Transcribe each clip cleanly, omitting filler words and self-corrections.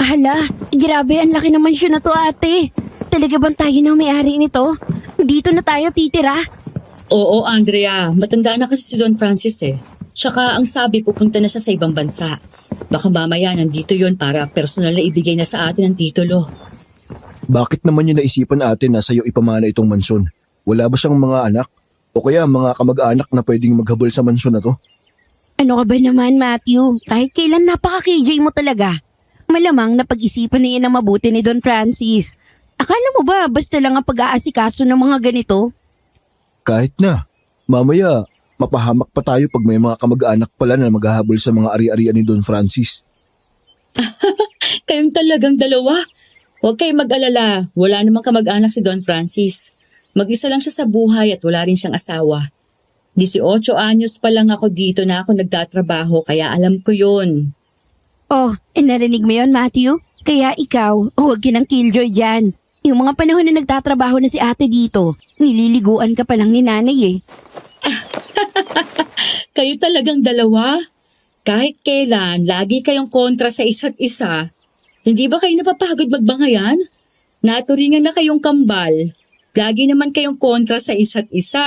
Hala, grabe, ang laki naman siya na to, ate. Talaga bang tayo na may-ari nito? Dito na tayo titira? Oo, Andrea. Matanda na kasi si Don Francis eh. Tsaka ang sabi pupunta na siya sa ibang bansa. Baka mamaya nandito yon para personal na ibigay na sa atin ang titulo. Bakit naman niya naisipan natin na sa'yo ipamana itong mansyon? Wala ba siyang mga anak? O kaya mga kamag-anak na pwedeng maghabol sa mansyon na to? Ano ka ba naman, Matthew? Kahit kailan napaka-KJ mo talaga. Malamang napag-isipan na yan ang mabuti ni Don Francis. Akala mo ba basta lang ang pag-aasikaso ng mga ganito? Kahit na. Mamaya, mapahamak pa tayo pag may mga kamag-anak pala na maghahabol sa mga ari-arian ni Don Francis. Kayong talagang dalawa. Huwag kayong mag-alala. Wala namang kamag-anak si Don Francis. Mag-isa lang siya sa buhay at wala rin siyang asawa. 18 anyos pa lang ako dito na ako nagtatrabaho kaya alam ko yun. Oh, narinig mo yun, Matthew? Kaya ikaw, huwag ka ng killjoy dyan. Yung mga panahon na nagtatrabaho na si ate dito, nililiguan ka pa lang ni nanay eh. Kayo talagang dalawa? Kahit kailan, lagi kayong kontra sa isa't isa. Hindi ba kayo napapagod magbangayan? Naturingan na kayong kambal. Lagi naman kayong kontra sa isa't isa.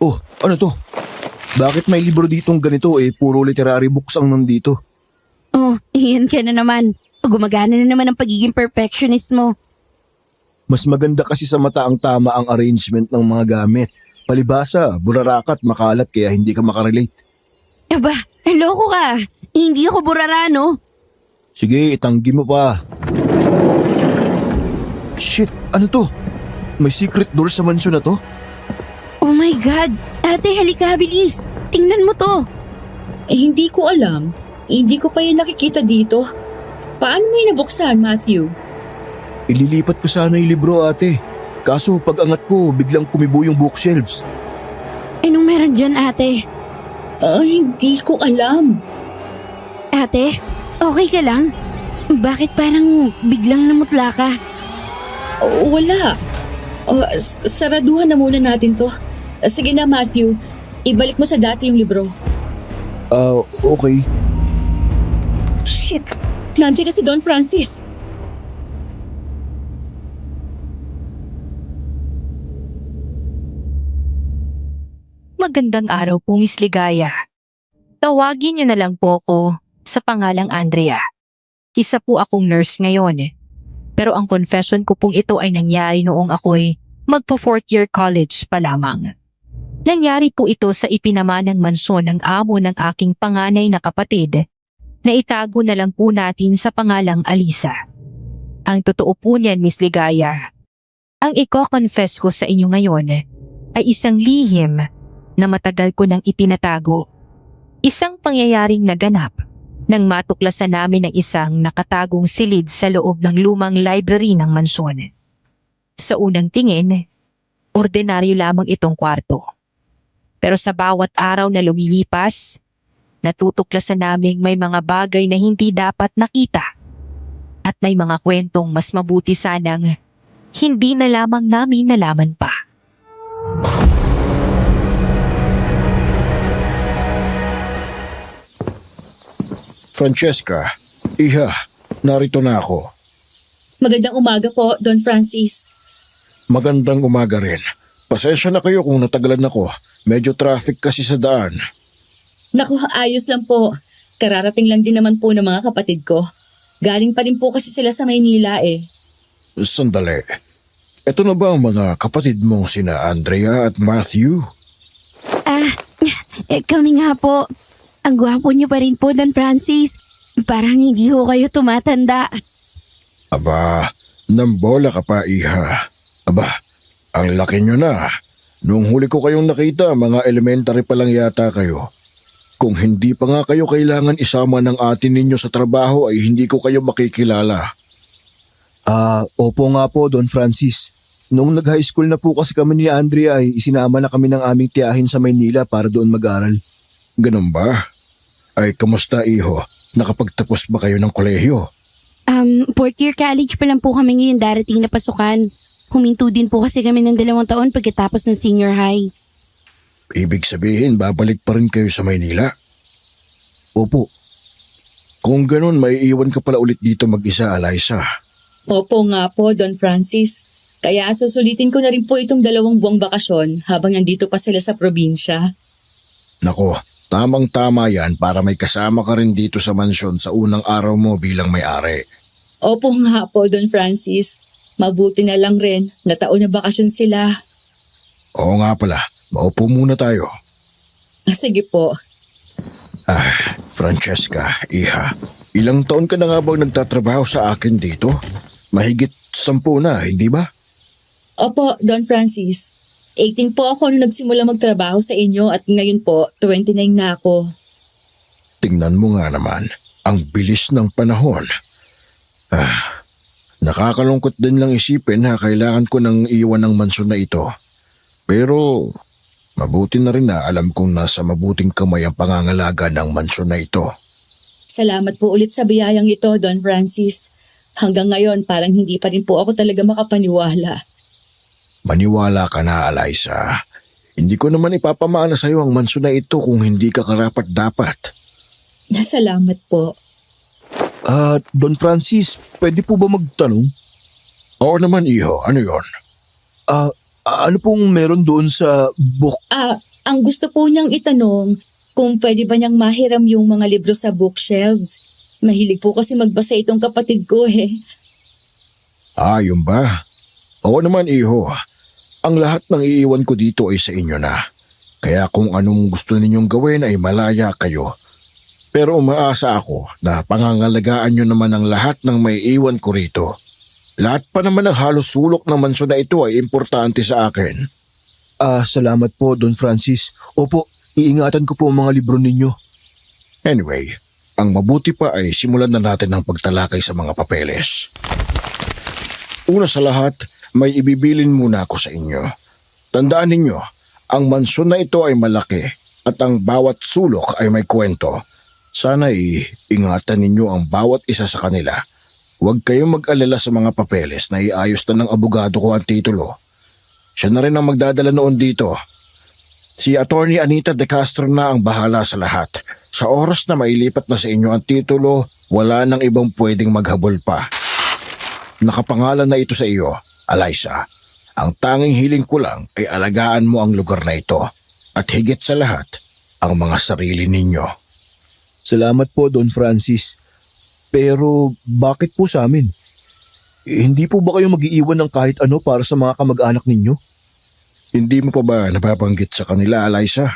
Oh, ano to? Bakit may libro ditong ganito puro literary books ang nandito? Oh, iyan ka na naman. Gumagana na naman ang pagiging perfectionist mo. Mas maganda kasi sa mata ang tama ang arrangement ng mga gamit. Palibasa, burarakat, makalat kaya hindi ka makarelate. Aba, loko ka. Hindi ako burarano. Sige, itanggi mo pa. Shit, ano to? May secret door sa mansyon na to? Oh my God! Ate, halika, bilis! Tingnan mo to! Hindi ko alam. Hindi ko pa yan nakikita dito. Paano mo yung nabuksan, Matthew? Ililipat ko sana yung libro, ate. Kaso pag angat ko, biglang kumibo yung bookshelves. Anong meron dyan, ate? Hindi ko alam. Ate, okay ka lang? Bakit parang biglang namutla ka? Wala. Saraduhan na muna natin to. Sige na, Matthew. Ibalik mo sa dati yung libro. Okay. Shit! Nandiyan na si Don Francis. Magandang araw po, Miss Ligaya. Tawagin niyo na lang po ako sa pangalang Andrea. Isa po akong nurse ngayon. Pero ang confession ko pong ito ay nangyari noong ako'y magpo-4th year college pa lamang. Nangyari po ito sa ipinamanang mansyon ng amo ng aking panganay na kapatid na itago na lang po natin sa pangalang Alisa. Ang totoo po niyan, Miss Ligaya, ang i-confess ko sa inyo ngayon ay isang lihim na matagal ko nang itinatago. Isang pangyayaring naganap nang matuklasan namin ng isang nakatagong silid sa loob ng lumang library ng mansyon. Sa unang tingin, ordinaryo lamang itong kwarto. Pero sa bawat araw na lumilipas, natutuklasan naming may mga bagay na hindi dapat nakita at may mga kwentong mas mabuti sanang hindi na lamang namin nalaman pa. Francesca, iha, narito na ako. Magandang umaga po, Don Francis. Magandang umaga rin. Pasensya na kayo kung natagalan ako. Medyo traffic kasi sa daan. Naku, ayos lang po. Kararating lang din naman po ng mga kapatid ko. Galing pa rin po kasi sila sa Maynila eh. Sandali. Ito na ba ang mga kapatid mong sina Andrea at Matthew? Kami nga po. Ang gwapo niyo pa rin po, Don Francis. Parang hindi ho kayo tumatanda. Aba, nambola ka pa, iha. Aba, ang laki nyo na. Noong huli ko kayong nakita, mga elementary pa lang yata kayo. Kung hindi pa nga kayo kailangan isama ng atin ninyo sa trabaho ay hindi ko kayo makikilala. Opo nga po, Don Francis. Noong nag-high school na po kasi kami ni Andrea ay isinama na kami ng aming tiyahin sa Maynila para doon mag-aral. Ganun ba? Ay, kamusta iho? Nakapagtapos ba kayo ng kolehiyo? 4th year college pa lang po kami ngayon darating na pasukan. Huminto din po kasi kami ng 2 taon pagkatapos ng senior high. Ibig sabihin, babalik pa rin kayo sa Maynila? Opo. Kung ganun, may iwan ka pala ulit dito mag-isa, Eliza. Opo nga po, Don Francis. Kaya susulitin ko na rin po itong 2 buwang bakasyon habang nandito pa sila sa probinsya. Nako, tamang-tama yan para may kasama ka rin dito sa mansyon sa unang araw mo bilang may-ari. Opo nga po, Don Francis. Mabuti na lang rin na taon na bakasyon sila. Oo nga pala, maupo muna tayo. Sige po. Francesca, iha, ilang taon ka na nga bang nagtatrabaho sa akin dito? Mahigit 10 na, hindi ba? Opo, Don Francis. 18 po ako nung nagsimula magtrabaho sa inyo at ngayon po, 29 na ako. Tingnan mo nga naman, ang bilis ng panahon. Nakakalungkot din lang isipin na kailangan ko nang iwan ng mansyon na ito. Pero mabuti na rin na alam kong nasa mabuting kamay ang pangangalaga ng mansyon na ito. Salamat po ulit sa biyayang ito, Don Francis. Hanggang ngayon, parang hindi pa rin po ako talaga makapaniwala. Maniwala ka na, Eliza. Hindi ko naman ipapamana sa iyo ang mansyon na ito kung hindi ka karapat-dapat. Salamat po. Don Francis, pwede po ba magtanong? Oo naman, iho. Ano yon? Ano pong meron doon sa book? Ang gusto po niyang itanong kung pwede ba niyang mahiram yung mga libro sa bookshelves. Mahilig po kasi magbasa itong kapatid ko eh. Yun ba? Oo naman, iho. Ang lahat ng iiwan ko dito ay sa inyo na. Kaya kung anong gusto ninyong gawin ay malaya kayo. Pero umaasa ako na pangangalagaan nyo naman ang lahat ng may iwan ko rito. Lahat pa naman ng halos sulok ng mansyon na ito ay importante sa akin. Salamat po, Don Francis. Opo, iingatan ko po ang mga libro ninyo. Anyway, ang mabuti pa ay simulan na natin ang pagtalakay sa mga papeles. Una sa lahat, may ibibilin muna ako sa inyo. Tandaan ninyo, ang mansyon na ito ay malaki at ang bawat sulok ay may kwento. Sana'y ingatan ninyo ang bawat isa sa kanila. Huwag kayong mag-alala sa mga papeles na iayos na ng abogado ko ang titulo. Siya na rin ang magdadala noon dito. Si Attorney Anita De Castro na ang bahala sa lahat. Sa oras na mailipat na sa inyo ang titulo, wala nang ibang pwedeng maghabol pa. Nakapangalan na ito sa iyo, Eliza. Ang tanging hiling ko lang ay alagaan mo ang lugar na ito. At higit sa lahat, ang mga sarili ninyo. Salamat po, Don Francis. Pero bakit po sa amin? Hindi po ba kayo mag-iiwan ng kahit ano para sa mga kamag-anak ninyo? Hindi mo pa ba napapanggit sa kanila, Eliza?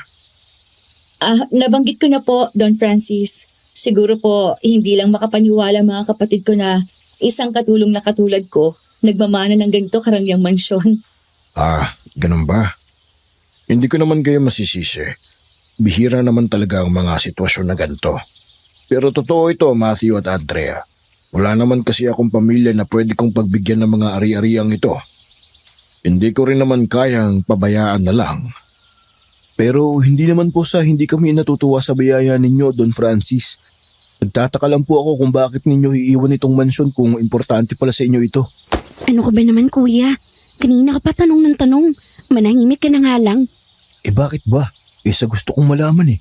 Nabanggit ko na po, Don Francis. Siguro po, hindi lang makapaniwala mga kapatid ko na isang katulong na katulad ko, nagmamana ng ganito karangyang mansyon. Ganun ba? Hindi ko naman kayo masisisi. Bihira naman talaga ang mga sitwasyon na ganito. Pero totoo ito, Matthew at Andrea. Wala naman kasi akong pamilya na pwede kong pagbigyan ng mga ari-ariang ito. Hindi ko rin naman kayang pabayaan na lang. Pero hindi naman po sa hindi kami natutuwa sa biyaya ninyo, Don Francis. Nagtataka lang po ako kung bakit ninyo iiwan itong mansyon kung importante pala sa inyo ito. Ano ka ba naman, kuya? Kanina ka pa tanong ng tanong. Manahimik ka na nga lang. Bakit ba? Sa gusto kong malaman eh.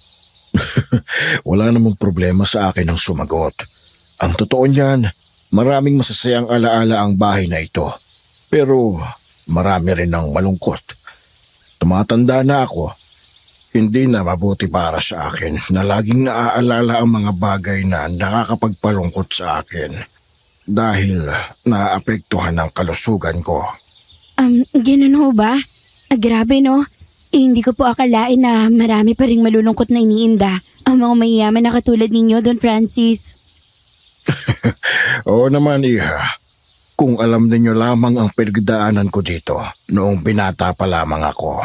Wala namang problema sa akin ang sumagot. Ang totoo niyan, maraming masasayang alaala ang bahay na ito. Pero marami rin ang malungkot. Tumatanda na ako. Hindi na mabuti para sa akin na laging naaalala ang mga bagay na nakakapagpalungkot sa akin. Dahil naapektuhan ang kalusugan ko. Ganun ho ba? Grabe no? Hindi ko po akalain na marami pa ring malulungkot na iniinda ang mga mayayaman na katulad ninyo, Don Francis. Oo naman, iha. Kung alam ninyo lamang ang pinagdaanan ko dito noong binata pa lamang ako.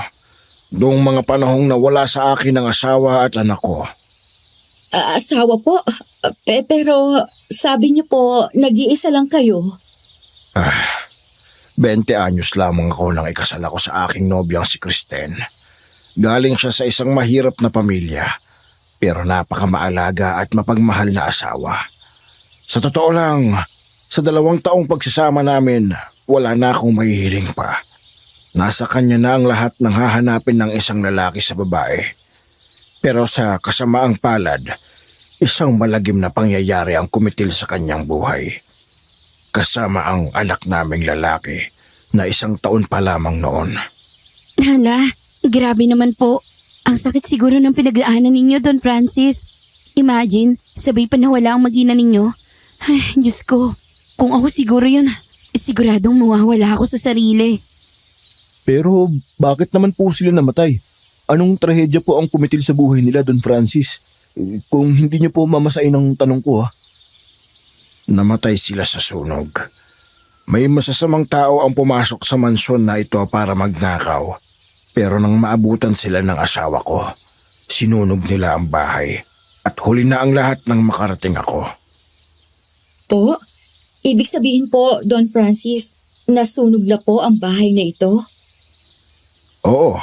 Noong mga panahong nawala sa akin ang asawa at anak ko. Asawa po? Pero sabi niyo po, nag-iisa lang kayo. 20 anyos lamang ako nang ikasal ako sa aking nobyang si Kristen. Galing siya sa isang mahirap na pamilya, pero napakamaalaga at mapagmahal na asawa. Sa totoo lang, sa 2 taong pagsasama namin, wala na akong mahihiling pa. Nasa kanya na ang lahat ng hahanapin ng isang lalaki sa babae. Pero sa kasamaang palad, isang malagim na pangyayari ang kumitil sa kanyang buhay. Kasama ang anak naming lalaki na 1 taon pa lamang noon. Hala, grabe naman po. Ang sakit siguro ng pinagdaanan ninyo, Don Francis. Imagine, sabay pa nawala ang mag-ina ninyo. Ay, Diyos ko. Kung ako siguro yun, siguradong mawawala ako sa sarili. Pero bakit naman po sila namatay? Anong trahedya po ang kumitil sa buhay nila, Don Francis? Kung hindi niyo po mamasain ang tanong ko ha. Namatay sila sa sunog. May masasamang tao ang pumasok sa mansyon na ito para magnakaw. Pero nang maabutan sila ng asawa ko, sinunog nila ang bahay at huli na ang lahat nang makarating ako. Po? Ibig sabihin po, Don Francis, nasunog na po ang bahay na ito? Oo,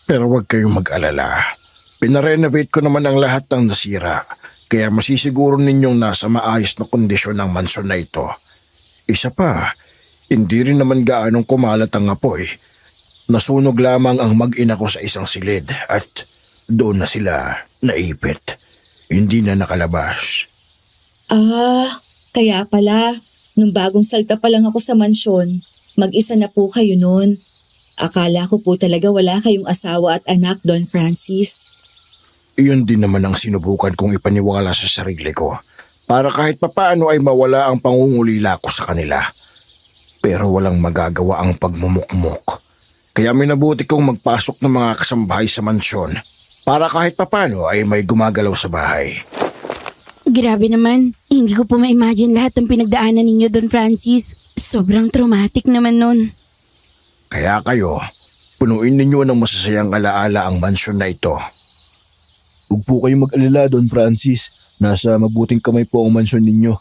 pero huwag kayong mag-alala. Pinarenovate ko naman ang lahat ng nasira, kaya masisiguro ninyong nasa maayos na kondisyon ang mansyon na ito. Isa pa, hindi rin naman gaanong kumalat ang apoy. Nasunog lamang ang mag-ina ko sa isang silid at doon na sila naipit. Hindi na nakalabas. Kaya pala, nung bagong salta pa lang ako sa mansyon, mag-isa na po kayo noon. Akala ko po talaga wala kayong asawa at anak, Don Francis. Iyon din naman ang sinubukan kong ipaniwala sa sarili ko para kahit papaano ay mawala ang pangungulila ko sa kanila. Pero walang magagawa ang pagmumukmok. Kaya minabuti kong magpasok ng mga kasambahay sa mansyon para kahit papano ay may gumagalaw sa bahay. Grabe naman, hindi ko po ma-imagine lahat ng pinagdaanan ninyo, Don Francis. Sobrang traumatic naman nun. Kaya kayo, punuin ninyo ng masasayang alaala ang mansyon na ito. Huwag po kayong mag-alala, Don Francis. Nasa mabuting kamay po ang mansyon ninyo.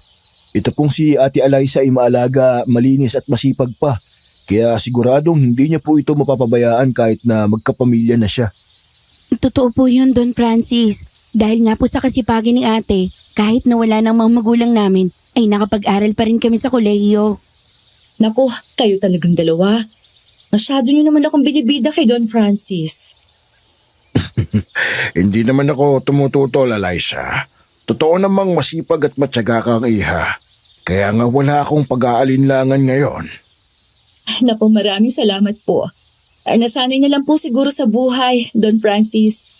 Ito pong si Ate Eliza ay maalaga, malinis at masipag pa. Kaya siguradong hindi niya po ito mapapabayaan kahit na magkapamilya na siya. Totoo po yun, Don Francis. Dahil nga po sa kasipagin ni ate, kahit nawala ng mga magulang namin, ay nakapag-aral pa rin kami sa kolehiyo. Naku, kayo talagang dalawa. Masyado niyo naman akong binibida kay Don Francis. Hindi naman ako tumututol, Eliza. Totoo namang masipag at matyaga kang iha. Kaya nga wala akong pag-aalinlangan ngayon. Naku, maraming salamat po. Nasanay na lang po siguro sa buhay, Don Francis.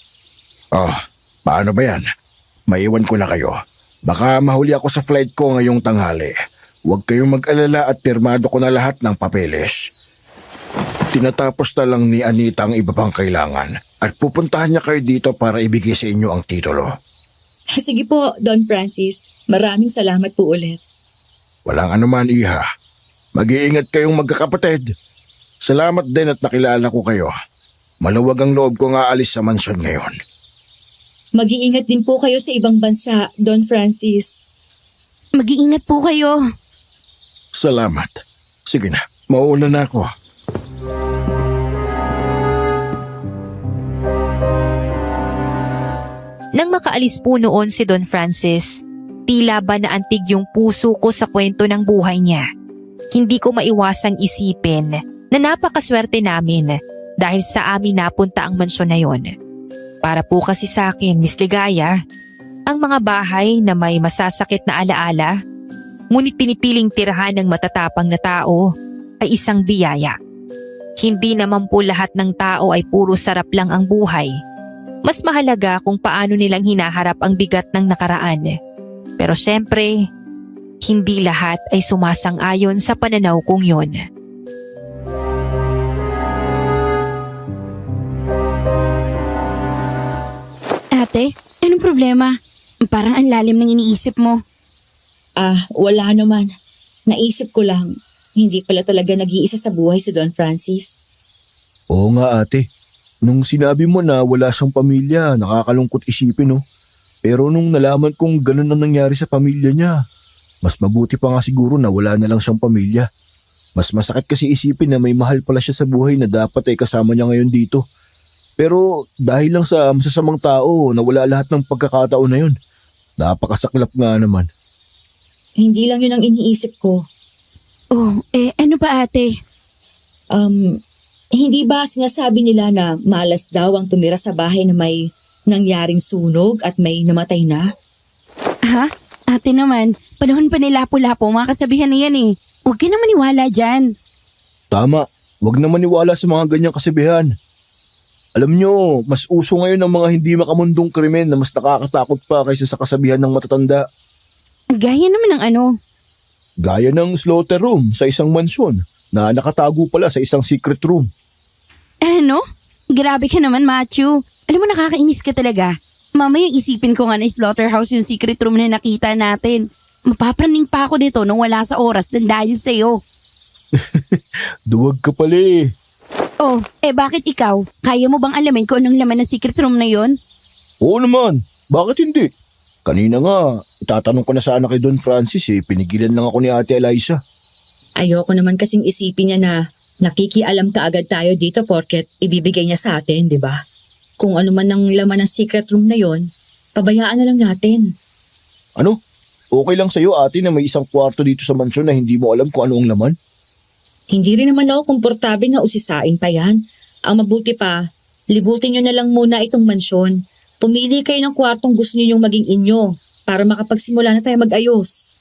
Oh, paano ba yan? Maiwan ko na kayo. Baka mahuli ako sa flight ko ngayong tanghali. Huwag kayong mag-alala at pirmado ko na lahat ng papeles. Tinatapos na lang ni Anita ang iba pang kailangan at pupuntahan niya kayo dito para ibigay sa inyo ang titulo. Sige po, Don Francis. Maraming salamat po ulit. Walang anuman, iha. Mag-iingat kayong magkakapatid. Salamat din at nakilala ko kayo. Maluwag ang loob ko nga alis sa mansyon ngayon. Mag-iingat din po kayo sa ibang bansa, Don Francis. Mag-iingat po kayo. Salamat. Sige na, mauuna na ako. Nang makaalis po noon si Don Francis, tila ba naantig yung puso ko sa kwento ng buhay niya. Hindi ko maiwasang isipin na napakaswerte namin dahil sa amin napunta ang mansyon na yon. Para po kasi sa akin, Miss Ligaya, ang mga bahay na may masasakit na alaala, ngunit pinipiling tirahan ng matatapang na tao ay isang biyaya. Hindi naman po lahat ng tao ay puro sarap lang ang buhay. Mas mahalaga kung paano nilang hinaharap ang bigat ng nakaraan. Pero syempre, hindi lahat ay sumasang-ayon sa pananaw kong yon. Ate, anong problema? Parang ang lalim ng iniisip mo. Wala naman. Naisip ko lang, hindi pala talaga nag-iisa sa buhay si Don Francis. Oo nga ate. Nung sinabi mo na wala siyang pamilya, nakakalungkot isipin no. Pero nung nalaman kong ganun ang nangyari sa pamilya niya, mas mabuti pa nga siguro na wala na lang siyang pamilya. Mas masakit kasi isipin na may mahal pala siya sa buhay na dapat ay kasama niya ngayon dito. Pero dahil lang sa masasamang tao, nawala lahat ng pagkakataon na yun. Napakasaklap nga naman. Hindi lang yun ang iniisip ko. Oh, ano pa ate? Hindi ba sinasabi nila na malas daw ang tumira sa bahay na may nangyaring sunog at may namatay na? Aha, ate naman, panahon pa ni Lapu-Lapu, mga kasabihan na yan eh. Huwag ka na maniwala dyan. Tama, wag na maniwala sa mga ganyang kasabihan. Alam nyo, mas uso ngayon ang mga hindi makamundong krimen na mas nakakatakot pa kaysa sa kasabihan ng matatanda. Gaya naman ng ano. Gaya ng slaughter room sa isang mansyon na nakatago pala sa isang secret room. Ano? Grabe ka naman, Matthew. Alam mo, nakakainis ka talaga. Mamaya isipin ko nga na slaughterhouse yung secret room na nakita natin. Mapapraning pa ako dito nung wala sa oras dahil sa'yo. Duwag ka pala eh. Oh, bakit ikaw? Kaya mo bang alamin kung anong laman ng secret room na yon? Oo naman, bakit hindi? Kanina nga, itatanong ko na sana kay Don Francis pinigilan lang ako ni Ate Eliza. Ayoko naman kasing isipin niya na nakikialam ka agad tayo dito porket ibibigay niya sa atin, di ba? Kung ano man ang laman ng secret room na yon, pabayaan na lang natin. Ano? Okay lang sa'yo ate na may isang kwarto dito sa mansyon na hindi mo alam kung ano ang laman? Hindi rin naman ako komportable na usisain pa yan. Ang mabuti pa, libutin nyo na lang muna itong mansyon. Pumili kayo ng kwartong gusto niyo maging inyo para makapagsimula na tayo mag-ayos.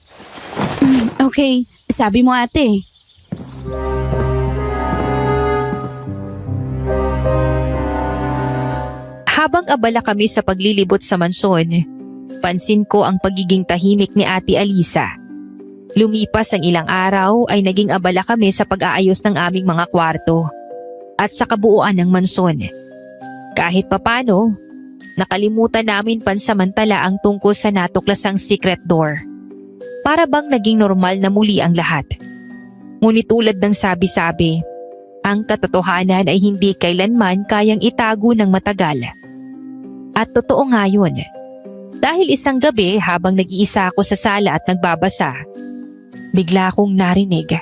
Okay, sabi mo ate. Habang abala kami sa paglilibot sa mansyon, pansin ko ang pagiging tahimik ni Ate Alisa. Lumipas ang ilang araw ay naging abala kami sa pag-aayos ng aming mga kwarto at sa kabuuan ng mansyon. Kahit papano, nakalimutan namin pansamantala ang tungkol sa natuklasang secret door. Para bang naging normal na muli ang lahat. Ngunit tulad ng sabi-sabi, ang katotohanan ay hindi kailanman kayang itago ng matagal. At totoo nga yun. Dahil isang gabi habang nag-iisa ako sa sala at nagbabasa, bigla akong narinig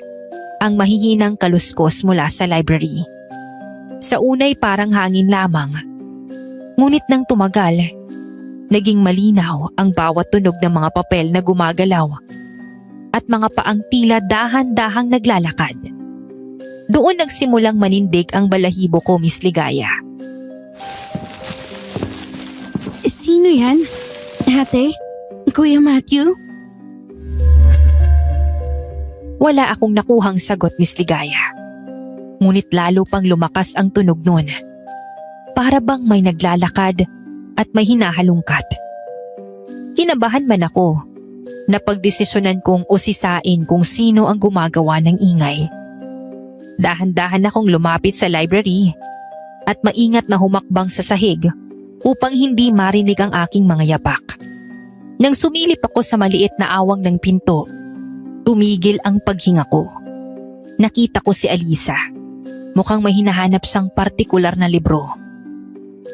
ang mahihinang kaluskos mula sa library. Sa unay parang hangin lamang. Ngunit nang tumagal, naging malinaw ang bawat tunog ng mga papel na gumagalaw at mga paang tila dahan-dahang naglalakad. Doon nagsimulang manindig ang balahibo ko, Miss Ligaya. Sino yan? Ate? Kuya Matthew? Wala akong nakuhang sagot, Miss Ligaya. Ngunit lalo pang lumakas ang tunog nun. Para bang may naglalakad at may hinahalungkat. Kinabahan man ako. Napagdesisyonan kong usisain kung sino ang gumagawa ng ingay. Dahan-dahan akong lumapit sa library at maingat na humakbang sa sahig upang hindi marinig ang aking mga yapak. Nang sumilip ako sa maliit na awang ng pinto, tumigil ang paghinga ko. Nakita ko si Alisa. Mukhang may hinahanap siyang partikular na libro.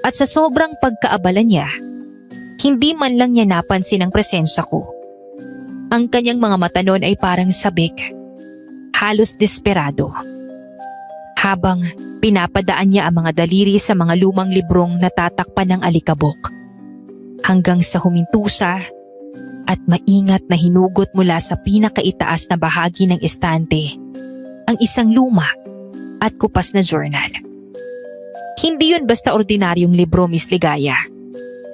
At sa sobrang pagkaabala niya, hindi man lang niya napansin ang presensya ko. Ang kanyang mga mata noon ay parang sabik, halos desperado. Habang pinapadaan niya ang mga daliri sa mga lumang librong natatakpan ng alikabok. Hanggang sa huminto siya at maingat na hinugot mula sa pinakaitaas na bahagi ng estante ang isang luma at kupas na journal. Hindi yun basta ordinaryong libro, Miss Ligaya,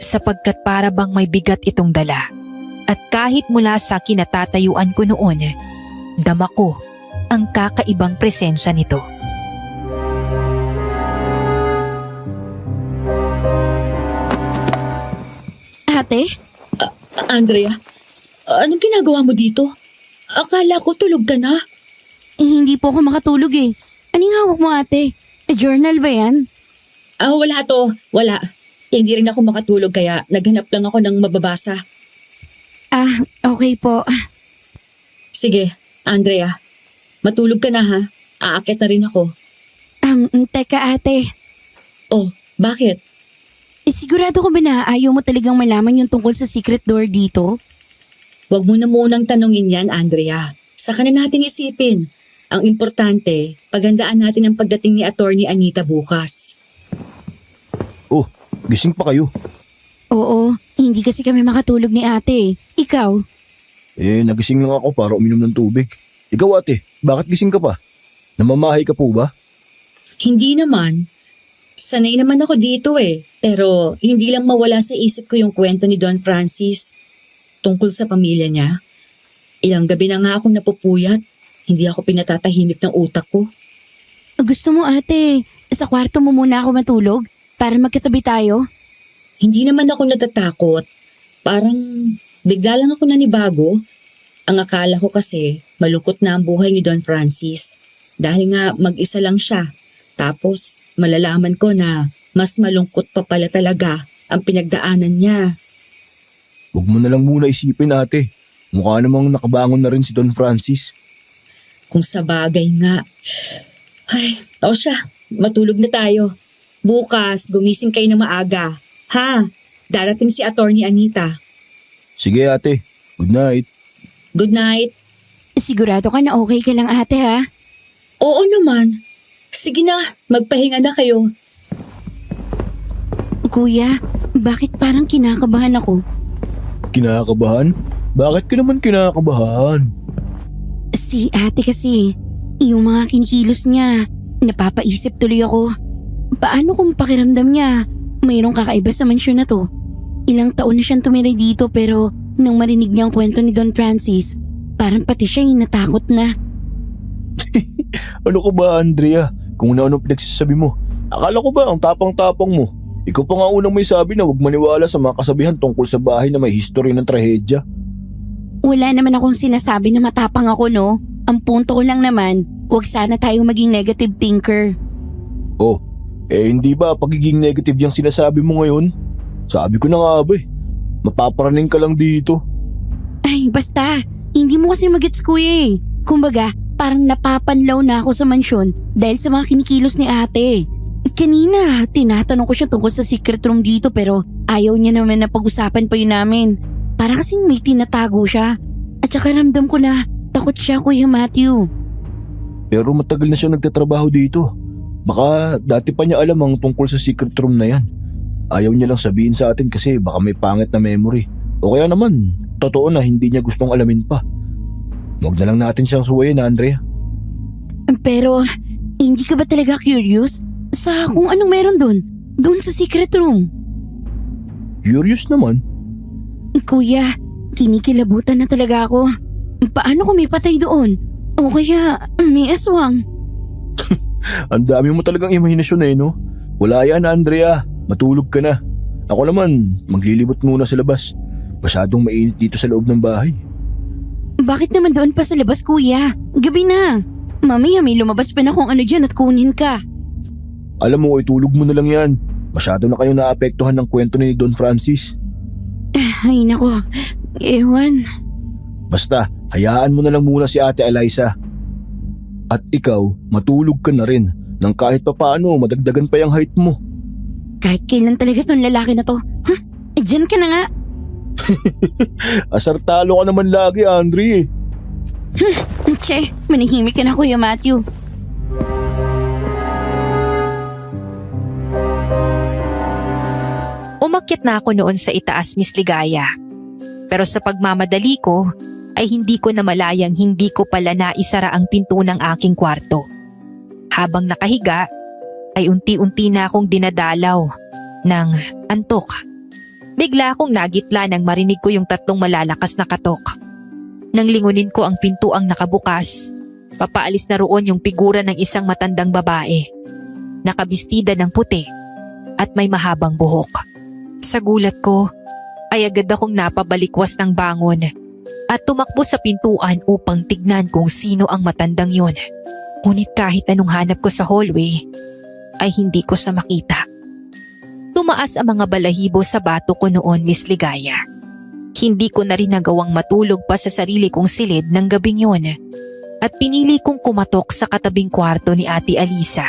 sapagkat para bang may bigat itong dala. At kahit mula sa kinatatayuan ko noon, dama ko ang kakaibang presensya nito. Ate? Andrea, anong ginagawa mo dito? Akala ko tulog ka na. Hindi po ako makatulog eh. Anong hawak mo ate? Journal ba yan? Wala to. Wala. Hindi rin ako makatulog kaya naghanap lang ako ng mababasa. Okay po. Sige, Andrea. Matulog ka na ha. Aakyat na rin ako. Teka ate. Oh, bakit? Sigurado ko ba na ayaw mo talagang malaman yung tungkol sa secret door dito? Huwag mo na munang tanungin yan, Andrea. Saka na natin isipin. Ang importante, paghandaan natin ang pagdating ni Attorney Anita bukas. Oh, gising pa kayo. Oo, hindi kasi kami makatulog ni ate. Ikaw? Nagising lang ako para uminom ng tubig. Ikaw ate, bakit gising ka pa? Namamahay ka po ba? Hindi naman. Sanay naman ako dito eh. Pero hindi lang mawala sa isip ko yung kwento ni Don Francis. tungkol sa pamilya niya. Ilang gabi na nga akong napupuyat. Hindi ako pinatatahimik ng utak ko. Gusto mo ate, sa kwarto mo muna ako matulog para magkatabi tayo? Hindi naman ako natatakot. Parang bigla lang ako nanibago. Ang akala ko kasi malungkot na ang buhay ni Don Francis. Dahil nga mag-isa lang siya. Tapos malalaman ko na mas malungkot pa pala talaga ang pinagdaanan niya. Huwag mo na lang muna isipin ate. Mukha namang nakabangon na rin si Don Francis. Kung sa bagay nga. Ay, o siya, matulog na tayo. Bukas, gumising kayo ng maaga. Ha? Darating si Attorney Anita. Sige ate, good night. Good night. Sigurado ka na okay ka lang ate ha? Oo naman. Sige na, magpahinga na kayo. Kuya, bakit parang kinakabahan ako? Kinakabahan? Bakit ka naman kinakabahan? Si ate kasi, yung mga kinikilos niya, napapaisip tuloy ako. Paano kung pakiramdam niya, mayroong kakaiba sa mansyon na to? Ilang taon na siyang tumira dito pero nang marinig niya ang kwento ni Don Francis, parang pati siya ay natakot na. Ano ko ba Andrea? Kung ano pinagsasabi mo. Akala ko ba ang tapang-tapang mo? Ikaw pa nga unang may sabi na huwag maniwala sa mga kasabihan tungkol sa bahay na may history ng trahedya. Wala naman akong sinasabi na matapang ako no. Ang punto ko lang naman, huwag sana tayong maging negative thinker. Oh, hindi ba pagiging negative yung sinasabi mo ngayon? Sabi ko na nga ba mapaparaning ka lang dito. Ay basta, hindi mo kasi magets kuya eh. Kumbaga, parang napapanlaw na ako sa mansyon dahil sa mga kinikilos ni ate. Kanina, tinatanong ko siya tungkol sa secret room dito pero ayaw niya naman na pag-usapan pa yun namin. Para kasing may tinatago siya. At saka ramdam ko na takot siya Kuya Matthew. Pero matagal na siya nagtatrabaho dito. Baka dati pa niya alam ang tungkol sa secret room na yan. Ayaw niya lang sabihin sa atin kasi baka may pangit na memory. O kaya naman, totoo na hindi niya gustong alamin pa. Huwag na lang natin siyang suwayin, Andrea. Pero, hindi ka ba talaga curious sa kung anong meron doon sa secret room? Curious naman. Kuya, kinikilabutan na talaga ako. Paano kung may patay doon? O kaya may aswang? Ang dami mo talagang imahinasyon no? Wala yan, Andrea. Matulog ka na. Ako naman, maglilibot muna sa labas. Masyadong mainit dito sa loob ng bahay. Bakit naman doon pa sa labas, kuya? Gabi na. Mamaya may lumabas pa na kung ano dyan at kunin ka. Alam mo, itulog mo na lang yan. Masyado na kayong naapektuhan ng kwento ni Don Francis. Ay nako, ewan. Basta, hayaan mo na lang muna si Ate Eliza. At ikaw, matulog ka na rin nang kahit papaano madagdagan pa yung height mo. Kahit kailan talaga tong lalaki na to. Diyan ka na nga. Asar talo ka naman lagi, Andre. Che, manahimik ka na Kuya Matthew. Umakyat na ako noon sa itaas, Miss Ligaya. Pero sa pagmamadali ko, ay hindi ko na malayang hindi ko pala naisara ang pinto ng aking kwarto. Habang nakahiga, ay unti-unti na akong dinadalaw ng antok. Bigla akong nagitla nang marinig ko yung tatlong malalakas na katok. Nang lingunin ko ang pintuang nakabukas, papaalis na roon yung figura ng isang matandang babae. Nakabistida ng puti at may mahabang buhok. Sa gulat ko, ay agad akong napabalikwas ng bangon at tumakbo sa pintuan upang tignan kung sino ang matandang yun. Ngunit kahit anong hanap ko sa hallway, ay hindi ko siya makita. Tumaas ang mga balahibo sa bato ko noon, Miss Ligaya. Hindi ko na rin nagawang matulog pa sa sarili kong silid ng gabing yun at pinili kong kumatok sa katabing kwarto ni Ate Alisa.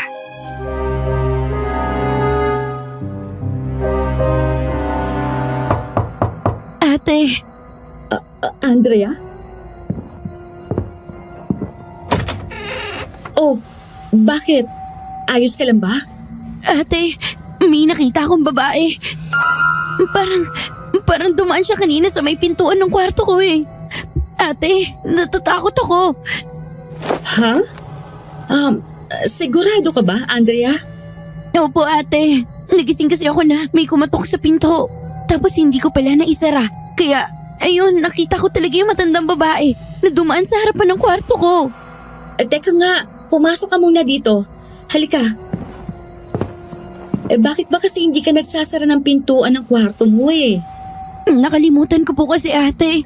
Ate, Andrea? Oh, bakit? Ayos ka lang ba? ate, may nakita akong babae. Parang dumaan siya kanina sa may pintuan ng kwarto ko eh. Ate, natatakot ako. Ha? Sigurado ka ba, Andrea? Opo ate, nagising kasi ako na may kumatok sa pinto. Tapos hindi ko pala naisara. Kaya Ayun, nakita ko talaga yung matandang babae na dumaan sa harapan ng kwarto ko. Teka nga, pumasok ka muna dito. Halika. Bakit ba kasi hindi ka nagsasara ng pintuan ng kwarto mo eh? Nakalimutan ko po kasi ate.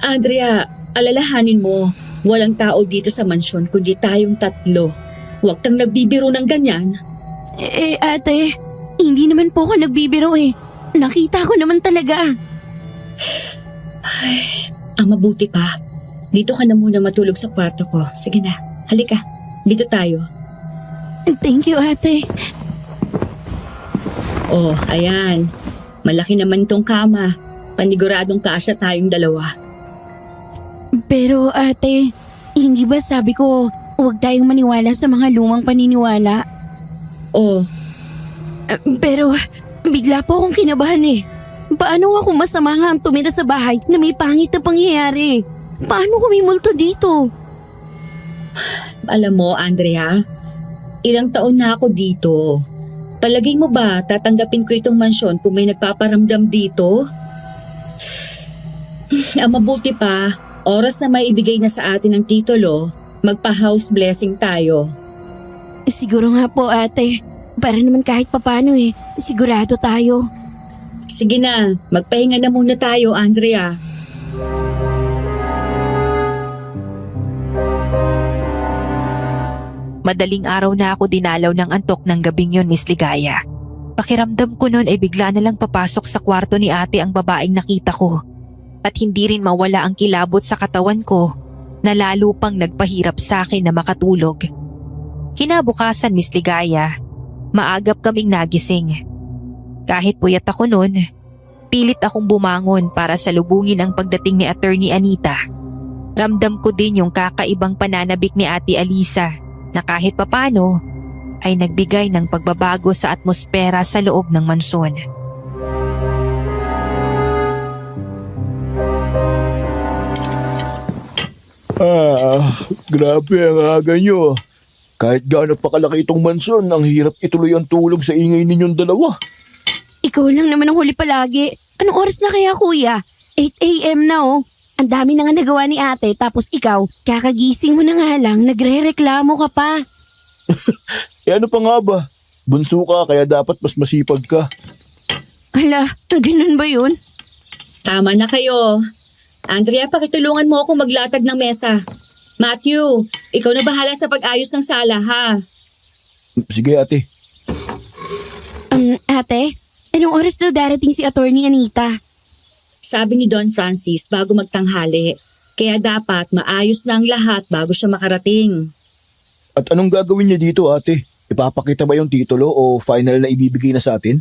Andrea, alalahanin mo, walang tao dito sa mansyon kundi tayong tatlo. Huwag kang nagbibiro ng ganyan. Ate, hindi naman po ako nagbibiro eh. Nakita ko naman talaga. Ang mabuti pa, dito ka na muna matulog sa kwarto ko. Sige na, halika, dito tayo. Thank you, ate. Oh, ayan. Malaki naman tong kama. Paniguradong kasya tayong dalawa. Pero ate, hindi ba sabi ko huwag tayong maniwala sa mga lumang paniniwala? Oh, Pero bigla po akong kinabahan eh. Paano ako masama nga ang tumira sa bahay na may pangit na pangyayari? Paano kumimulto dito? alam mo, Andrea, ilang taon na ako dito. Palagay mo ba tatanggapin ko itong mansyon kung may nagpaparamdam dito? Ang mabuti pa, oras na may ibigay na sa atin ng titulo, magpa-house blessing tayo. Siguro nga po ate. Para naman kahit papano eh. Sigurado tayo. Sige na, magpahinga na muna tayo, Andrea. Madaling araw na ako dinalaw ng antok ng gabing yon, Miss Ligaya. Pakiramdam ko noon ay bigla na lang papasok sa kwarto ni ate ang babaeng nakita ko. At hindi rin mawala ang kilabot sa katawan ko na lalo pang nagpahirap sa akin na makatulog. Kinabukasan, Miss Ligaya, maagap kaming nagising. Kahit puyat ako noon, pilit akong bumangon para salubungin ang pagdating ni Attorney Anita. Ramdam ko din yung kakaibang pananabik ni Ate Alisa na kahit papano ay nagbigay ng pagbabago sa atmosfera sa loob ng mansyon. Grabe ang aga nyo. Kahit gaano pa kalaki itong mansyon, ang hirap ituloy ang tulog sa ingay ninyong dalawa. Ikaw lang naman ang huli palagi. Anong oras na kaya kuya? 8 a.m. na oh. Ang dami na nga nagawa ni ate tapos ikaw, kakagising mo na nga lang, nagre-reklamo ka pa. Ano pa nga ba? Bunso ka kaya dapat mas masipag ka. Hala, ganun ba yun? Tama na kayo. Andrea, pakitulungan mo ako maglatag ng mesa. Matthew, ikaw na bahala sa pag-ayos ng sala, ha? Sige ate. Ate, anong oras daw darating si Attorney Anita? Sabi ni Don Francis bago magtanghali. Kaya dapat maayos na ang lahat bago siya makarating. At anong gagawin niya dito ate? Ipapakita ba yung titulo o final na ibibigay na sa atin?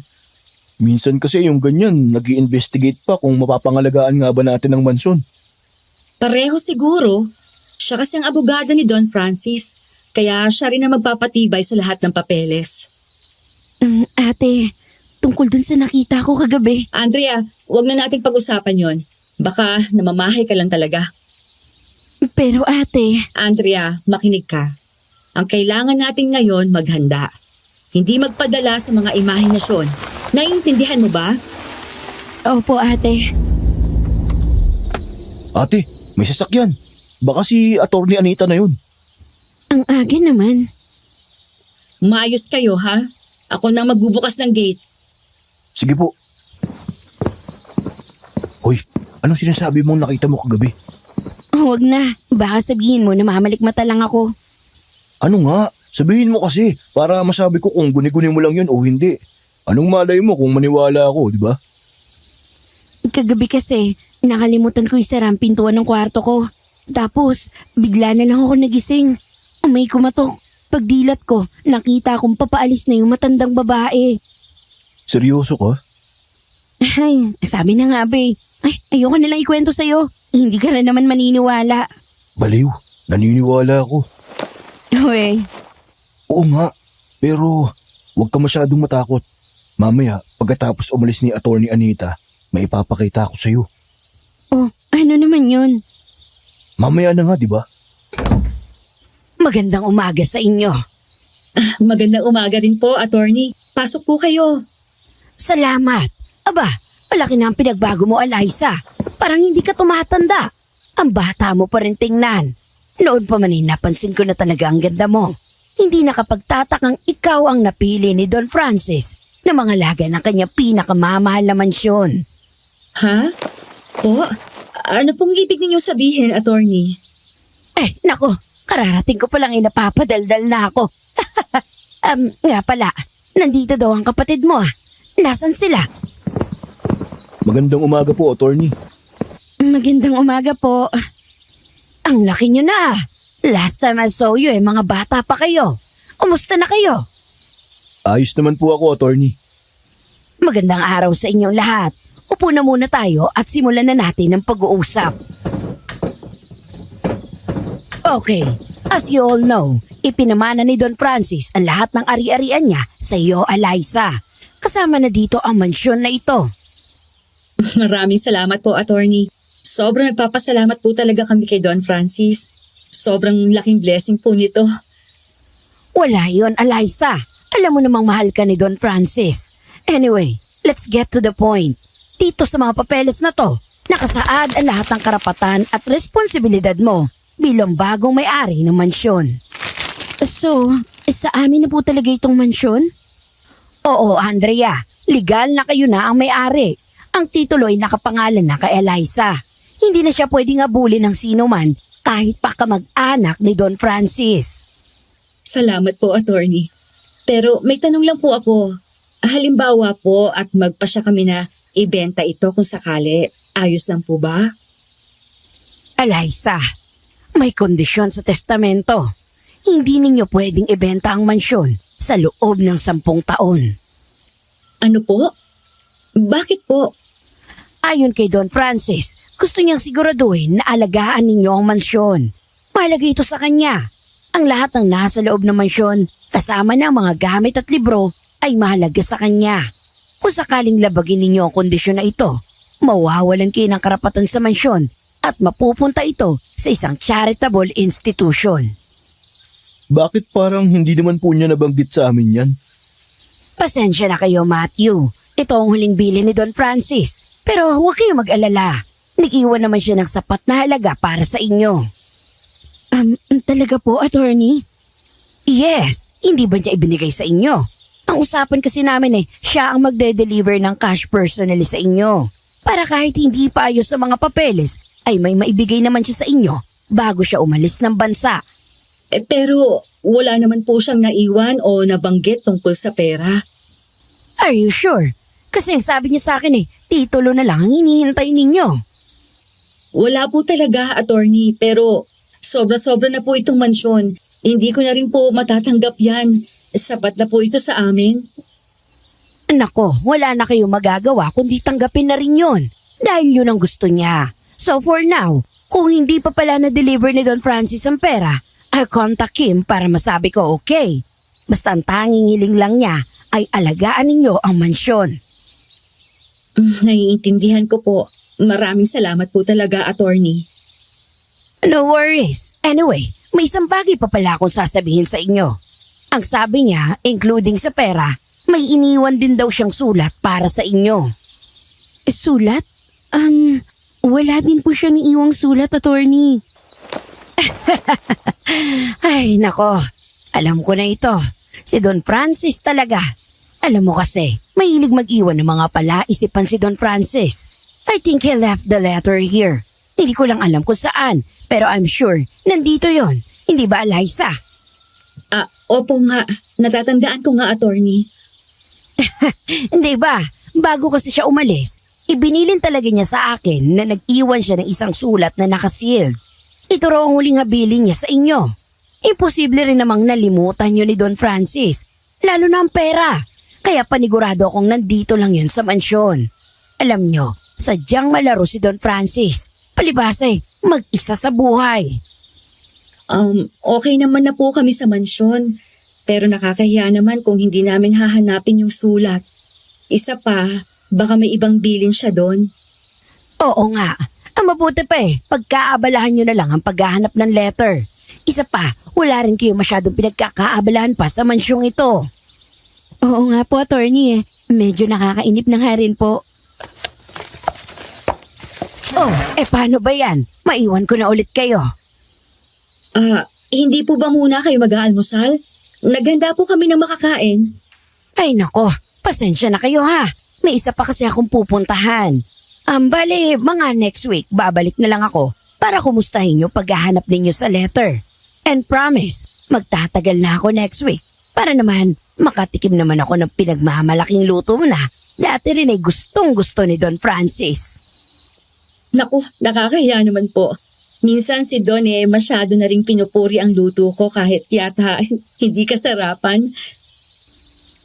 Minsan kasi yung ganyan, nag-i-investigate pa kung mapapangalagaan nga ba natin ang mansyon. Pareho siguro. Siya kasi ang abogado ni Don Francis. Kaya siya rin ang magpapatibay sa lahat ng papeles. Ate, tungkol dun sa nakita ko kagabi. Andrea, huwag na natin pag-usapan yon. Baka namamahay ka lang talaga. Pero ate, Andrea, makinig ka. Ang kailangan natin ngayon maghanda. Hindi magpadala sa mga imahinasyon. Naiintindihan mo ba? opo ate. Ate, may sasakyan. Baka si Attorney Anita na yun. Ang aga naman. Maayos kayo, ha? Ako nang magbubukas ng gate. Sige po. Hoy, anong sinasabi mong nakita mo kagabi? Huwag na, baka sabihin mo na mamalikmata lang ako. Ano nga? Sabihin mo kasi para masabi ko kung guni-guni mo lang yun o hindi. Anong malay mo kung maniwala ako, di ba? Kagabi kasi, nakalimutan ko isara ang pintuan ng kwarto ko. Tapos, bigla na lang ako nagising. May kumatok. Pagdilat ko, nakita akong papaalis na yung matandang babae. Seryoso ka? Ay, sabi na nga be. Ay, ayoko na lang ikwento sa'yo. Hindi ka na naman maniniwala. Baliw, naniniwala ako. Uwe, Oo nga, pero huwag ka masyadong matakot. Mamaya, pagkatapos umalis ni Attorney Anita, may ipapakita ko sa'yo. ano naman yun? Mamaya na nga, di ba? Magandang umaga sa inyo. Magandang umaga rin po, attorney. Pasok po kayo. Salamat. Aba, malaki na ang pinagbago mo, Eliza. Parang hindi ka tumatanda. Ang bata mo pa rin tingnan. Noon pa man napansin ko na talaga ang ganda mo. Hindi nakapagtatakang ikaw ang napili ni Don Francis na mga laga ng kanyang pinakamamahal na mansyon. Ha? Po? Ano pong ibig ninyong sabihin, attorney? Nako, kararating ko palang napapadaldal na ako. Nga pala, nandito daw ang kapatid mo. Nasaan sila? Magandang umaga po, attorney. Magandang umaga po. Ang laki nyo na. Last time I saw you mga bata pa kayo. Kumusta na kayo? Ayos naman po ako, attorney. Magandang araw sa inyong lahat. Upo na muna tayo at simulan na natin ang pag-uusap. Okay, as you all know, ipinamana ni Don Francis ang lahat ng ari-arian niya sa iyo, Eliza. Kasama na dito ang mansyon na ito. Maraming salamat po, attorney. Sobrang nagpapasalamat po talaga kami kay Don Francis. Sobrang laking blessing po nito. Wala yon, Eliza. Alam mo namang mahal ka ni Don Francis. Anyway, let's get to the point. Dito sa mga papeles na to, nakasaad ang lahat ng karapatan at responsibilidad mo bilang bagong may-ari ng mansyon. So, sa amin na po talaga itong mansyon? Oo, Andrea. Legal na kayo na ang may-ari. Ang titulo ay nakapangalan na kay Eliza. Hindi na siya pwedeng abulin ng sino man kahit pa kamag-anak ni Don Francis. Salamat po, attorney. Pero may tanong lang po ako. Halimbawa po at magpasya kami na ibenta ito kung sakali. Ayos lang po ba? Eliza, may kondisyon sa testamento. Hindi ninyo pwedeng ibenta ang mansyon sa loob ng 10 taon. Ano po? Bakit po? Ayon kay Don Francis, gusto niyang siguraduhin na alagaan ninyo ang mansyon. Mahalaga ito sa kanya. Ang lahat ng nasa loob ng mansyon, kasama na ang mga gamit at libro, ay mahalaga sa kanya. Kung sakaling labagin ninyo ang kondisyon na ito, mawawalan kayo ng karapatan sa mansyon at mapupunta ito sa isang charitable institution. Bakit parang hindi naman po niya nabanggit sa amin yan? Pasensya na kayo, Matthew. Ito ang huling bili ni Don Francis. Pero huwag kayong mag-alala. Nag-iwan naman siya ng sapat na halaga para sa inyo. Talaga po, attorney? Yes, hindi ba niya ibinigay sa inyo? Ang usapan kasi namin siya ang magde-deliver ng cash personally sa inyo. Para kahit hindi pa ayos sa mga papeles, ay may maibigay naman siya sa inyo bago siya umalis ng bansa. Pero wala naman po siyang naiwan o nabanggit tungkol sa pera. Are you sure? Kasi ang sabi niya sa akin titulo na lang ang hinihintay ninyo. Wala po talaga, attorney, pero sobra-sobra na po itong mansyon. Hindi ko na rin po matatanggap yan. Sapat na po ito sa amin. Nako, wala na kayong magagawa kundi tanggapin na rin yun. Dahil yun ang gusto niya. So for now, kung hindi pa pala na-deliver ni Don Francis ang pera, I'll contact him para masabi ko okay. Basta ang tanging hiling lang niya ay alagaan ninyo ang mansyon. Naiintindihan ko po. Maraming salamat po talaga, attorney. No worries. Anyway, may isang bagay pa pala akong sasabihin sa inyo. Ang sabi niya, including sa pera, may iniwan din daw siyang sulat para sa inyo. Sulat? Wala din po siya iwang sulat, attorney. Ay, nako. Alam ko na ito. Si Don Francis talaga. Alam mo kasi, mahilig mag-iwan ng mga palaisipan si Don Francis. I think he left the letter here. Hindi ko lang alam kung saan, pero I'm sure nandito yon. Hindi ba, Eliza? Opo nga. Natatandaan ko nga, attorney. Hindi ba? Bago kasi siya umalis, ibinilin talaga niya sa akin na nag-iwan siya ng isang sulat na nakasealed. Ito raw ang huling habilin niya sa inyo. Imposible rin namang nalimutan niyo ni Don Francis, lalo na ang pera. Kaya panigurado akong nandito lang yun sa mansyon. Alam niyo, sadyang malaro si Don Francis. Palibasa mag-isa sa buhay. Okay naman na po kami sa mansyon. Pero nakakahiya naman kung hindi namin hahanapin yung sulat. Isa pa, baka may ibang bilin siya doon. Oo nga. Ang mabuti pa pagkaabalahan nyo na lang ang paghahanap ng letter. Isa pa, wala rin kayo masyadong pinagkakaabalahan pa sa mansyong ito. Oo nga po, attorney. Medyo nakakainip na nga rin po. Oh, paano ba yan? Maiwan ko na ulit kayo. Hindi po ba muna kayo mag-aalmusal? Naghanda po kami ng makakain. Ay nako, pasensya na kayo ha. May isa pa kasi akong pupuntahan. Bale, mga next week, babalik na lang ako para kumustahin yung paghahanap ninyo sa letter. And promise, magtatagal na ako next week para naman makatikim naman ako ng pinagmamalaking luto mo na. Dati rin ay gustong gusto ni Don Francis. Naku, nakakahiya naman po. Minsan si Don masyado na ring pinupuri ang luto ko kahit yata hindi kasarapan.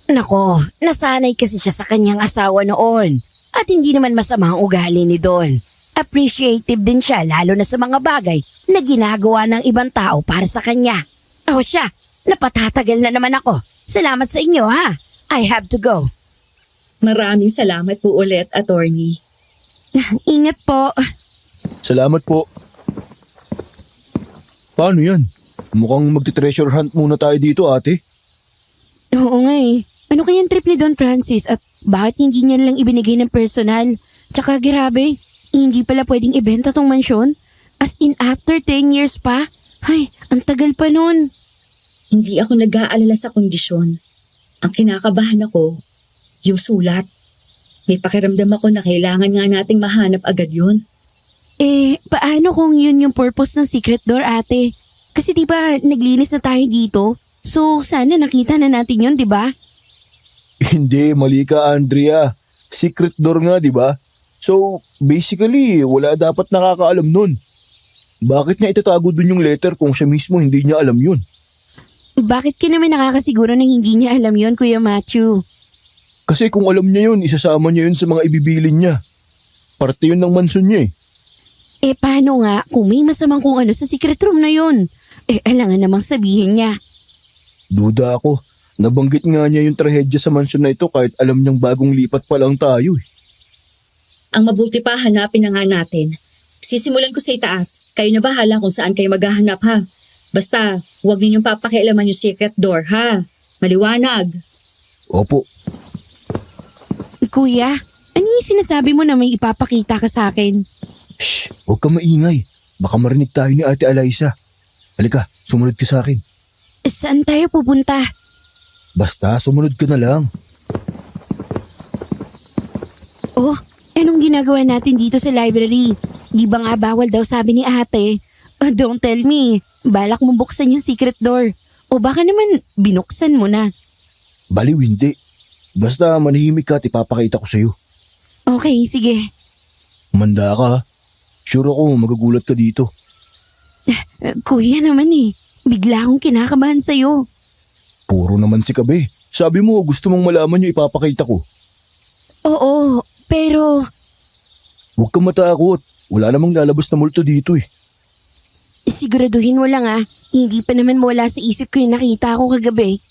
Nako, nasanay kasi siya sa kanyang asawa noon. At hindi naman masama ang ugali ni Don. Appreciative din siya lalo na sa mga bagay na ginagawa ng ibang tao para sa kanya. O siya, napatatagal na naman ako. Salamat sa inyo ha. I have to go. Maraming salamat po ulit, attorney. Ingat po. Salamat po. Paano yan? Mukhang magti-treasure hunt muna tayo dito, ate. Oo nga eh. Ano kayang trip ni Don Francis at bakit hindi niya lang ibinigay ng personal? Tsaka grabe, hindi pala pwedeng ibenta tong mansyon? As in after 10 years pa? Ay, ang tagal pa nun. Hindi ako nag-aalala sa kondisyon. Ang kinakabahan ako, yung sulat. May pakiramdam ako na kailangan nga nating mahanap agad yun. Paano kung yun yung purpose ng secret door, ate? Kasi di ba naglinis na tayo dito? So sana nakita na natin yun, di ba? Hindi, mali ka, Andrea. Secret door nga, di ba? So, basically, wala dapat nakakaalam nun. Bakit niya itatago dun yung letter kung siya mismo hindi niya alam yun? Bakit ka naman nakakasiguro na hindi niya alam yun, Kuya Matthew? Kasi kung alam niya yun, isasama niya yun sa mga ibibilin niya. Parte yun ng mansyon niya eh. Paano nga kung may masamang kung ano sa secret room na yun? Alangan namang sabihin niya. Duda ako. Nabanggit nga niya yung trahedya sa mansyon na ito kahit alam niyang bagong lipat pa lang tayo eh. Ang mabuti pa, hanapin na nga natin. Sisimulan ko sa itaas. Kayo na bahala kung saan kayo maghahanap ha. Basta, huwag ninyong papakialaman yung secret door ha. Maliwanag. Opo. Kuya, ano yung sinasabi mo na may ipapakita ka sa akin? Shh, huwag ka maingay. Baka marinig tayo ni Ate Eliza. Halika, sumunod ka sa akin. Saan tayo pupunta? Basta, sumunod ka na lang. Oh, anong ginagawa natin dito sa library? Di ba nga bawal daw sabi ni ate? Don't tell me, balak mo buksan yung secret door. O baka naman binuksan mo na. Baliw hindi. Basta manahimik ka at ipapakita ko sa'yo. Okay, sige. Manda ka ha. Sure ako magugulat ka dito. Kuya naman eh, bigla akong kinakabahan sa'yo. Puro naman si Kabe. Sabi mo gusto mong malaman yung ipapakita ko. Oo, pero... Huwag kang matakot. Wala namang lalabas na multo dito eh. Siguraduhin mo lang hindi pa naman mawala sa isip ko yung nakita ko kagabi.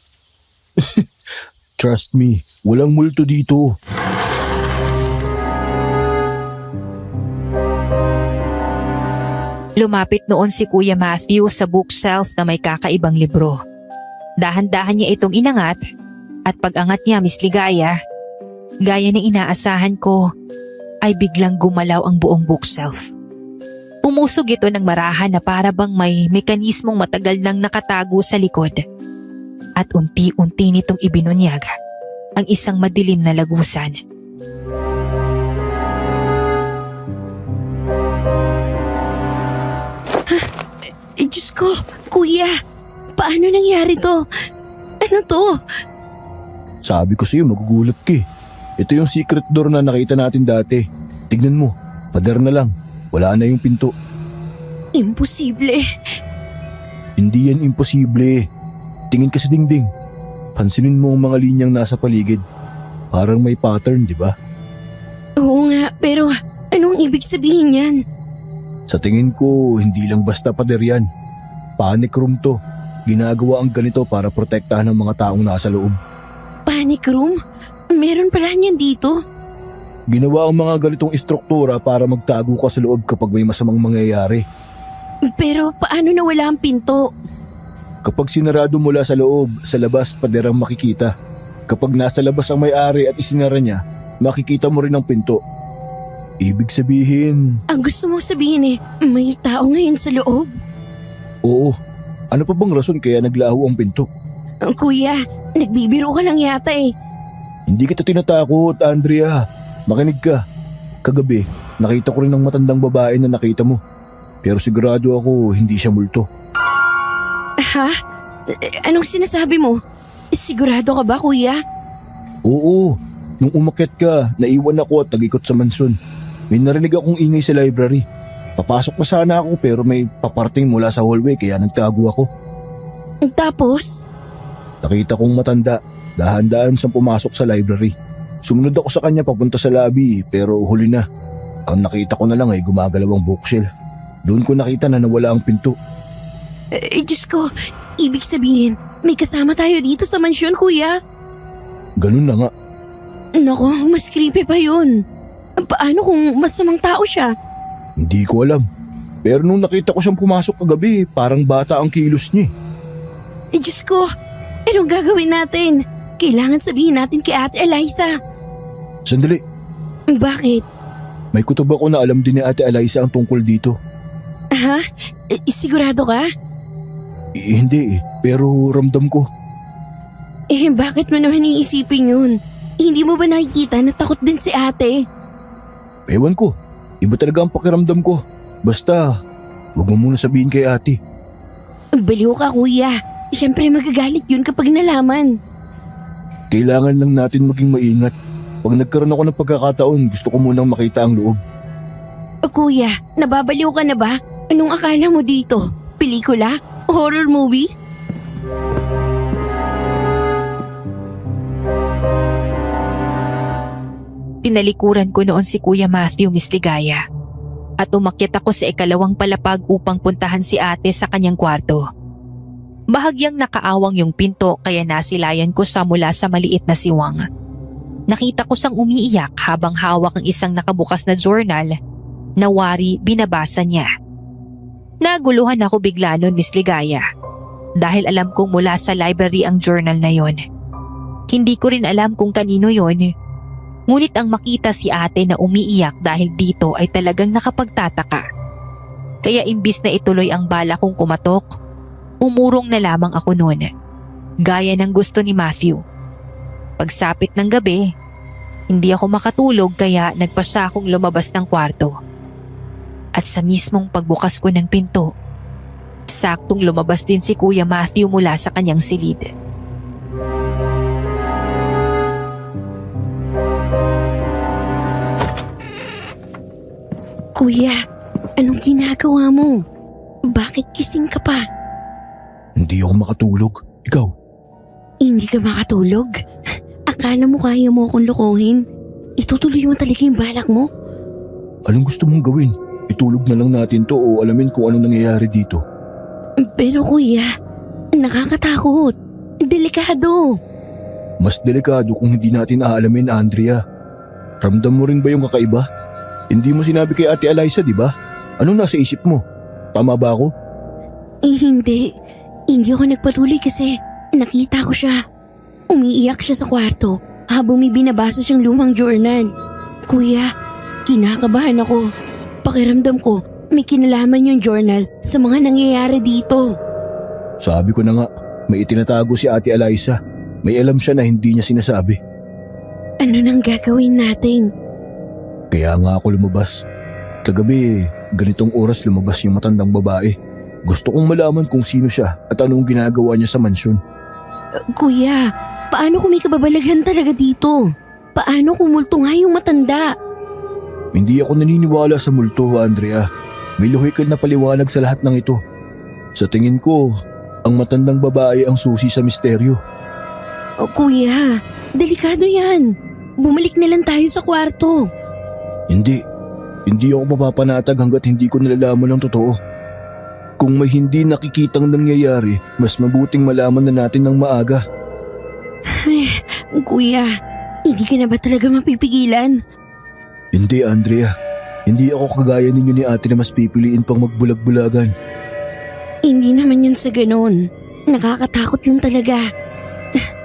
Trust me, walang multo dito. Lumapit noon si Kuya Matthew sa bookshelf na may kakaibang libro. Dahan-dahan niya itong inangat at pag-angat niya, Miss Ligaya, gaya ng inaasahan ko, ay biglang gumalaw ang buong bookshelf. Umusog ito ng marahan na para bang may mekanismong matagal nang nakatago sa likod. At unti-unti nitong ibinunyag ang isang madilim na lagusan. Diyos ko, kuya, paano nangyari to? Ano to? Sabi ko sa'yo, magugulat ka eh. Ito yung secret door na nakita natin dati. Tignan mo, pader na lang. Wala na yung pinto. Imposible. Hindi yan imposible. Tingin ka sa dingding. Pansinin mo ang mga linyang nasa paligid. Parang may pattern, di ba? Oo nga, pero anong ibig sabihin yan? Sa tingin ko, hindi lang basta pader yan. Panic room to. Ginagawa ang ganito para protektahan ang mga taong nasa loob. Panic room? Meron pala niyan dito? Ginawa ang mga ganitong istruktura para magtago ka sa loob kapag may masamang mangyayari. Pero paano nawala ang pinto? Kapag sinarado mula sa loob, sa labas pader ang makikita. Kapag nasa labas ang may-ari at isinara niya, makikita mo rin ang pinto. Ibig sabihin, Ang gusto mong sabihin may tao ngayon sa loob. oo. Ano pa bang rason kaya naglaho ang pinto? Kuya, nagbibiro ka lang yata Hindi kita tinatakot, Andrea. Makinig ka. Kagabi, nakita ko rin ng matandang babae na nakita mo. Pero sigurado ako hindi siya multo. Ha? Anong sinasabi mo? Sigurado ka ba, kuya? Oo, nung umakyat ka, naiwan ako at nag-ikot sa mansyon. May narinig akong ingay sa library. Papasok na sana ako pero may paparting mula sa hallway kaya nagtago ako. Tapos? Nakita kong matanda, dahan-dahan siyang pumasok sa library. Sumunod ako sa kanya papunta sa lobby pero huli na. Ang nakita ko na lang ay gumagalaw ang bookshelf. Doon ko nakita na nawala ang pinto. Diyos ko, ibig sabihin, may kasama tayo dito sa mansyon, kuya. Ganun na nga. Nako, mas creepy pa yun. Paano kung masamang tao siya? Hindi ko alam. Pero nung nakita ko siyang pumasok kagabi, parang bata ang kilos niya. Diyos ko, anong gagawin natin? Kailangan sabihin natin kay Ate Eliza. Sandali, Bakit? may kutob ako na alam din ni Ate Eliza ang tungkol dito. Ha? Sigurado ka? Hindi pero ramdam ko. Bakit mo naman iisipin yun? Hindi mo ba nakikita na takot din si ate? Ewan ko, iba talaga ang pakiramdam ko. Basta, wag mo muna sabihin kay ate. Baliw ka, kuya. Siyempre magagalit yun kapag nalaman. Kailangan lang natin maging maingat. Pag nagkaroon ako ng pagkakataon, gusto ko munang makita ang loob. Kuya, nababaliw ka na ba? Anong akala mo dito? Pelikula? Horror movie? Tinalikuran ko noon si Kuya Matthew, Miss Ligaya. At umakyat ako sa ikalawang palapag upang puntahan si ate sa kanyang kwarto. Bahagyang nakaawang yung pinto kaya nasilayan ko siya mula sa maliit na siwang. Nakita ko siyang umiiyak habang hawak ang isang nakabukas na journal na wari binabasa niya. Naguluhan ako bigla noon, Miss Ligaya. Dahil alam kong mula sa library ang journal na yon. Hindi ko rin alam kung kanino yon. Ngunit ang makita si ate na umiiyak dahil dito ay talagang nakapagtataka. Kaya imbis na ituloy ang bala kong kumatok, umurong na lamang ako noon. Gaya ng gusto ni Matthew. Pagsapit ng gabi, hindi ako makatulog kaya nagpasya akong lumabas ng kwarto. At sa mismong pagbukas ko ng pinto, saktong lumabas din si Kuya Matthew mula sa kanyang silid. Kuya, anong ginagawa mo? Bakit kising ka pa? Hindi ako makatulog. Ikaw? Hindi ka makatulog? Akala mo kaya mo akong lokohin? Itutuloy mo talaga yung balak mo? Anong gusto mong gawin? Itulog na lang natin to o alamin kung ano nangyayari dito. Pero kuya, nakakatakot. Delikado. Mas delikado kung hindi natin aalamin, Andrea. Ramdam mo rin ba yung kakaiba? Hindi mo sinabi kay Ate Eliza, di ba? Anong nasa isip mo? Tama ba ako? Hindi. Hindi ako nagpatuloy kasi nakita ko siya. Umiiyak siya sa kwarto habang may binabasa siyang lumang journal. Kuya, kinakabahan ako. Pakiramdam ko, may kinalaman yung journal sa mga nangyayari dito. Sabi ko na nga, may itinatago si Ate Eliza. May alam siya na hindi niya sinasabi. Ano nang gagawin natin? Kaya nga ako lumabas. Kagabi, ganitong oras lumabas yung matandang babae. Gusto kong malaman kung sino siya at anong ginagawa niya sa mansyon. Kuya, paano kung may kababalaghan talaga dito? Paano kung multo nga yung matanda? Hindi ako naniniwala sa multo, Andrea. May lohikal na paliwanag sa lahat ng ito. Sa tingin ko, ang matandang babae ang susi sa misteryo. Kuya, delikado yan. Bumalik na lang tayo sa kwarto. Hindi ako mapapanatag hanggat hindi ko nalalaman ang totoo. Kung may hindi nakikitang nangyayari, mas mabuting malaman na natin ng maaga. Kuya, hindi ka na ba talaga mapipigilan? Hindi, Andrea. Hindi ako kagaya ninyo ni ate na mas pipiliin pang magbulag-bulagan. Hindi naman yun sa ganun. Nakakatakot lang talaga.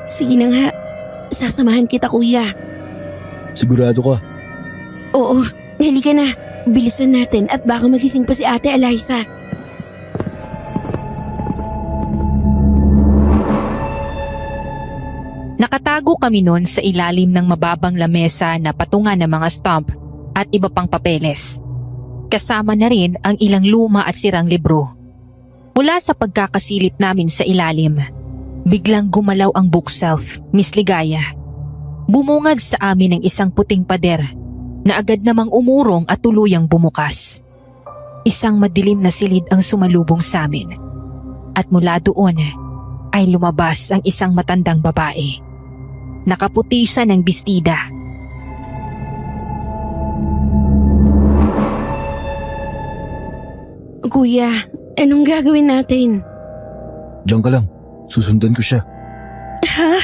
Sige na nga, sasamahan kita kuya. Sigurado ka? Oo, halika na. Bilisan natin at baka magising pa si Ate Eliza. Nakatago kami noon sa ilalim ng mababang lamesa na patungan ng mga stump at iba pang papeles. Kasama na rin ang ilang luma at sirang libro. Mula sa pagkakasilip namin sa ilalim, biglang gumalaw ang bookshelf, Miss Ligaya. Bumungad sa amin ng isang puting pader na agad namang umurong at tuluyang bumukas. Isang madilim na silid ang sumalubong sa amin. At mula doon ay lumabas ang isang matandang babae. Nakaputi siya ng bestida. Kuya, anong gagawin natin? Diyan ka lang. Susundan ko siya. Ha?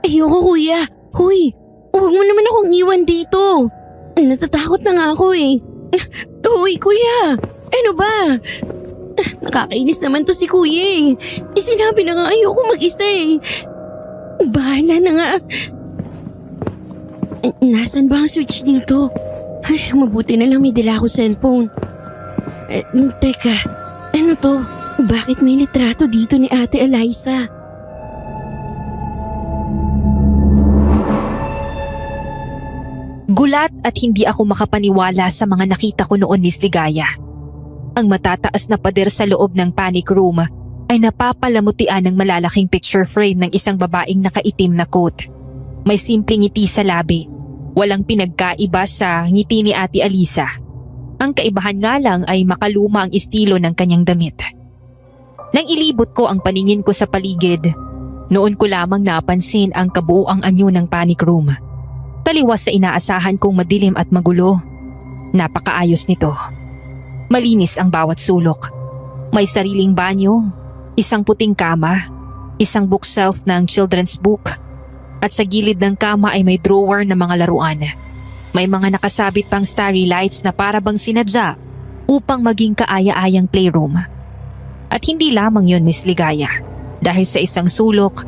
Ayoko, kuya. Hoy, huwag mo naman akong iwan dito. Natatakot na nga ako eh. Hoy, kuya. Ano ba? Nakakainis naman to si kuya eh. Sinabi na nga ayoko mag-isa eh. Bahala na nga. Nasaan ba ang switch dito? Ay, mabuti na lang may dala ako cellphone. Teka, ano to? Bakit may litrato dito ni Ate Eliza? Gulat at hindi ako makapaniwala sa mga nakita ko noon, Miss Ligaya. Ang matataas na pader sa loob ng panic room ay napapalamutian ng malalaking picture frame ng isang babaeng nakaitim na coat. May simpleng ngiti sa labi. Walang pinagkaiba sa ngiti ni Ate Eliza. Ang kaibahan nga lang ay makaluma ang estilo ng kanyang damit. Nang ilibot ko ang paningin ko sa paligid, noon ko lamang napansin ang kabuuang anyo ng panic room. Taliwas sa inaasahan kong madilim at magulo. Napakaayos nito. Malinis ang bawat sulok. May sariling banyo, isang puting kama, isang bookshelf ng children's book, at sa gilid ng kama ay may drawer ng mga laruan. May mga nakasabit pang starry lights na para bang sinadya upang maging kaaya-ayang playroom. At hindi lamang yon, Miss Ligaya, dahil sa isang sulok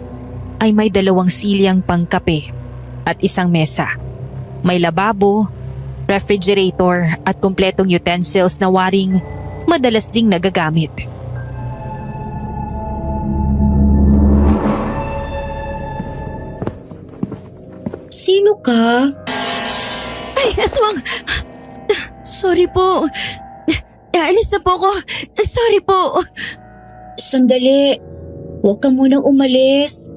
ay may 2 silyang pangkape at isang mesa. May lababo, refrigerator at kumpletong utensils na waring madalas ding nagagamit. Sino ka? Ay, aswang! Sorry po. Alis na po ko. Sorry po. Sandali. Huwag ka munang umalis.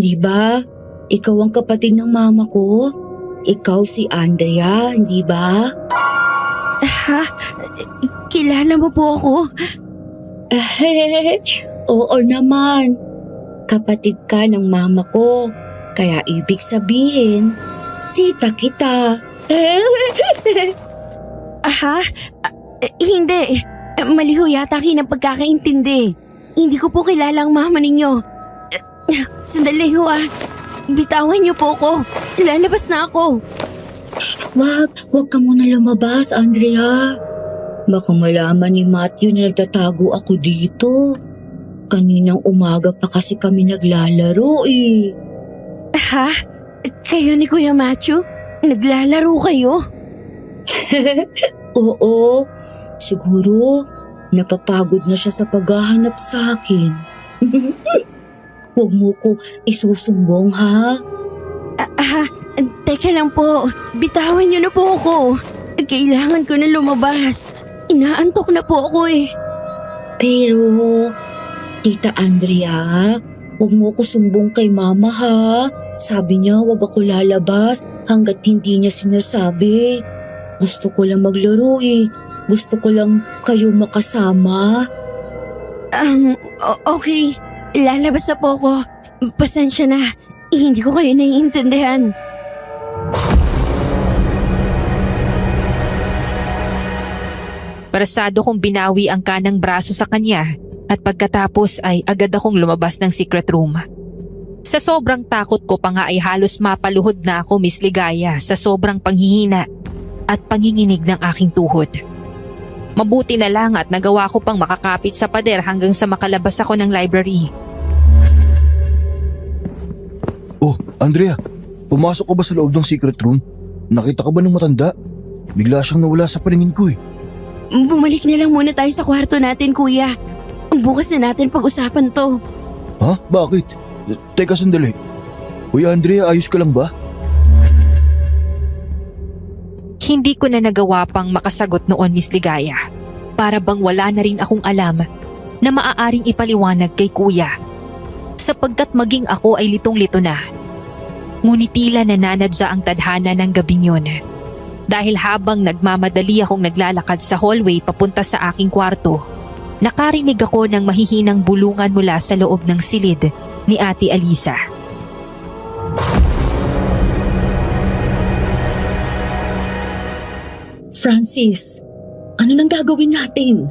Di ba? Ikaw ang kapatid ng mama ko. Ikaw si Andrea, hindi ba? Ha? Kilala mo po ako? Oo naman. Kapatid ka ng mama ko. Kaya ibig sabihin, tita kita. Ha? Hindi. Mali ho yata kayo ng pagkakaintindi. Hindi ko po kilala ang mama ninyo. Sandali ho ah. Bitawan niyo po ako. Lalabas na ako. Wag ka muna lumabas, Andrea. Baka malaman ni Matthew na nagtatago ako dito. Kaninang umaga pa kasi kami naglalaro eh. Ha? Kayo ni Kuya Matthew? Naglalaro kayo? Oo, siguro napapagod na siya sa paghahanap sa akin. Huwag mo ko isusumbong ha? Teka lang po. Bitawan niyo na po ako. Kailangan ko na lumabas. Inaantok na po ako eh. Pero, Tita Andrea, huwag mo ko sumbong kay Mama ha. Sabi niya huwag ako lalabas hanggat hindi niya sinasabi. Gusto ko lang maglaro eh. Gusto ko lang kayo makasama. Okay. Lalabas na po ako. Pasensya na. Hindi ko kayo naiintindihan. Parasado kong binawi ang kanang braso sa kanya at pagkatapos ay agad akong lumabas ng secret room. Sa sobrang takot ko pa nga ay halos mapaluhod na ako, Miss Ligaya, sa sobrang panghihina at panginginig ng aking tuhod. Mabuti na lang at nagawa ko pang makakapit sa pader hanggang sa makalabas ako ng library. Oh, Andrea, pumasok ka ba sa loob ng secret room? Nakita ka ba ng matanda? Bigla siyang nawala sa paningin ko eh. Bumalik na lang muna tayo sa kwarto natin, kuya. Bukas na natin pag-usapan to. Ha? Bakit? Teka sandali. Uy Andrea, ayos ka lang ba? Hindi ko na nagawa pang makasagot noon, Miss Ligaya. Para bang wala na rin akong alam na maaaring ipaliwanag kay kuya. Sapagkat maging ako ay litong-lito na. Ngunit tila nananadya ang tadhana ng gabing yun. Dahil habang nagmamadali akong naglalakad sa hallway papunta sa aking kwarto, nakarinig ako ng mahihinang bulungan mula sa loob ng silid ni Ate Alisa. Francis, ano nang gagawin natin?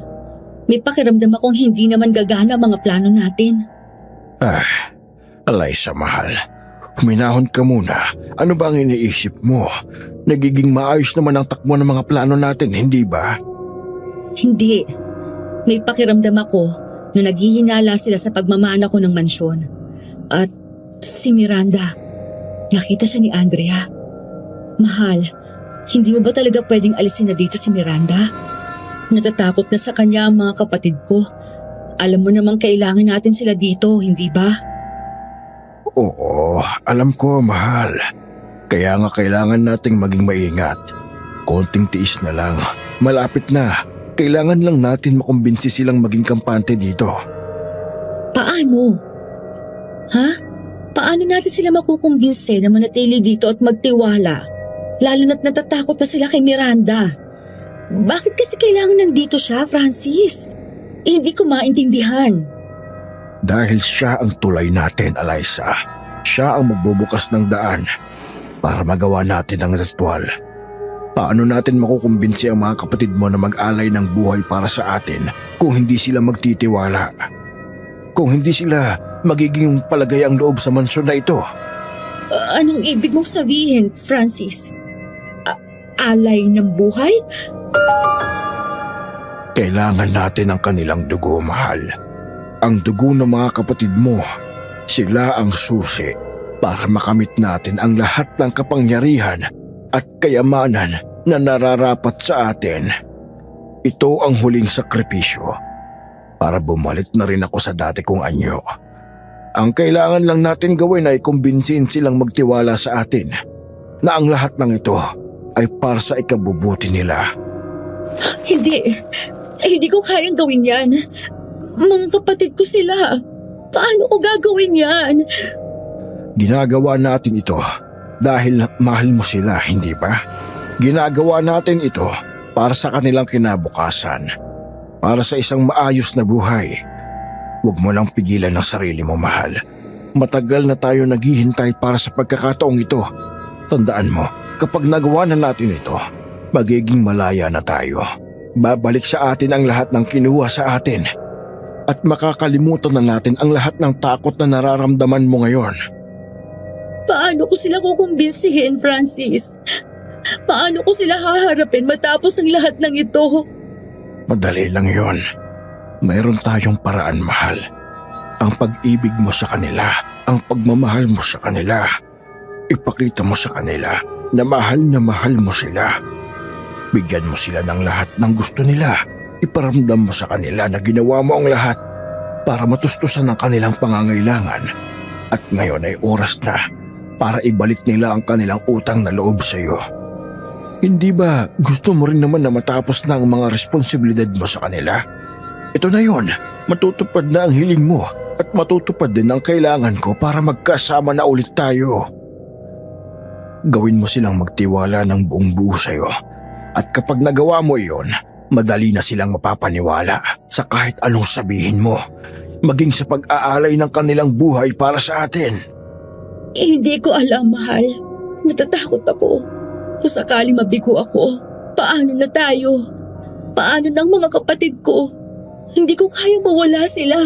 May pakiramdam akong hindi naman gagana ang mga plano natin. Alisa, mahal. Huminahon ka muna. Ano ba ang iniisip mo? Nagiging maayos naman ang takbo ng mga plano natin, hindi ba? Hindi. May pakiramdam ako na naghihinala sila sa pagmamana ko ng mansyon. At si Miranda, nakita siya ni Andrea. Mahal, hindi mo ba talaga pwedeng alisin na dito si Miranda? Natatakot na sa kanya ang mga kapatid ko. Alam mo namang kailangan natin sila dito, hindi ba? Oo, alam ko, mahal. Kaya nga kailangan nating maging maingat. Konting tiis na lang. Malapit na. Kailangan lang natin makumbinsi silang maging kampante dito. Paano? Ha? Paano natin sila makukumbinse na manatili dito at magtiwala? Lalo na't natatakot na sila kay Miranda. Bakit kasi kailangan nandito siya, Francis? Hindi ko maintindihan. Dahil siya ang tulay natin, Alisa. Siya ang magbubukas ng daan para magawa natin ang ritual. Paano natin makukumbinsi ang mga kapatid mo na mag-alay ng buhay para sa atin kung hindi sila magtitiwala? Kung hindi sila magiging palagay ang loob sa mansyon na ito? Anong ibig mong sabihin, Francis? Alay ng buhay? Kailangan natin ang kanilang dugo, mahal. Ang dugo ng mga kapatid mo, sila ang susi para makamit natin ang lahat ng kapangyarihan at kayamanan na nararapat sa atin. Ito ang huling sakripisyo para bumalik na rin ako sa dati kong anyo. Ang kailangan lang natin gawin ay kumbinsin silang magtiwala sa atin na ang lahat ng ito ay para sa ikabubuti nila. Hindi ko kayang gawin yan. Mga kapatid ko sila. Paano ko gagawin yan? Ginagawa natin ito dahil mahal mo sila, hindi ba? Ginagawa natin ito para sa kanilang kinabukasan, para sa isang maayos na buhay. Huwag mo lang pigilan ang sarili mo, mahal. Matagal na tayo naghihintay para sa pagkakataong ito. Tandaan mo, kapag nagawa na natin ito, magiging malaya na tayo. Babalik sa atin ang lahat ng kinuha sa atin. At makakalimutan na natin ang lahat ng takot na nararamdaman mo ngayon. Paano ko sila kukumbinsihin, Francis? Paano ko sila haharapin matapos ang lahat ng ito? Madali lang yon. Mayroon tayong paraan, mahal. Ang pag-ibig mo sa kanila, ang pagmamahal mo sa kanila. Ipakita mo sa kanila na mahal mo sila. Bigyan mo sila ng lahat ng gusto nila. Iparamdam mo sa kanila na ginawa mo ang lahat para matustusan ang kanilang pangangailangan. At ngayon ay oras na para ibalik nila ang kanilang utang na loob sa iyo. Hindi ba gusto mo rin naman na matapos na ang mga responsibilidad mo sa kanila? Ito na yon, matutupad na ang hiling mo at matutupad din ang kailangan ko para magkasama na ulit tayo. Gawin mo silang magtiwala ng buong buo sa iyo. At kapag nagawa mo iyon, madali na silang mapapaniwala sa kahit anong sabihin mo, maging sa pag-aalay ng kanilang buhay para sa atin. Hindi ko alam, mahal. Natatakot ako. Kung sakali mabigo ako, paano na tayo? Paano ng mga kapatid ko? Hindi ko kaya mawala sila.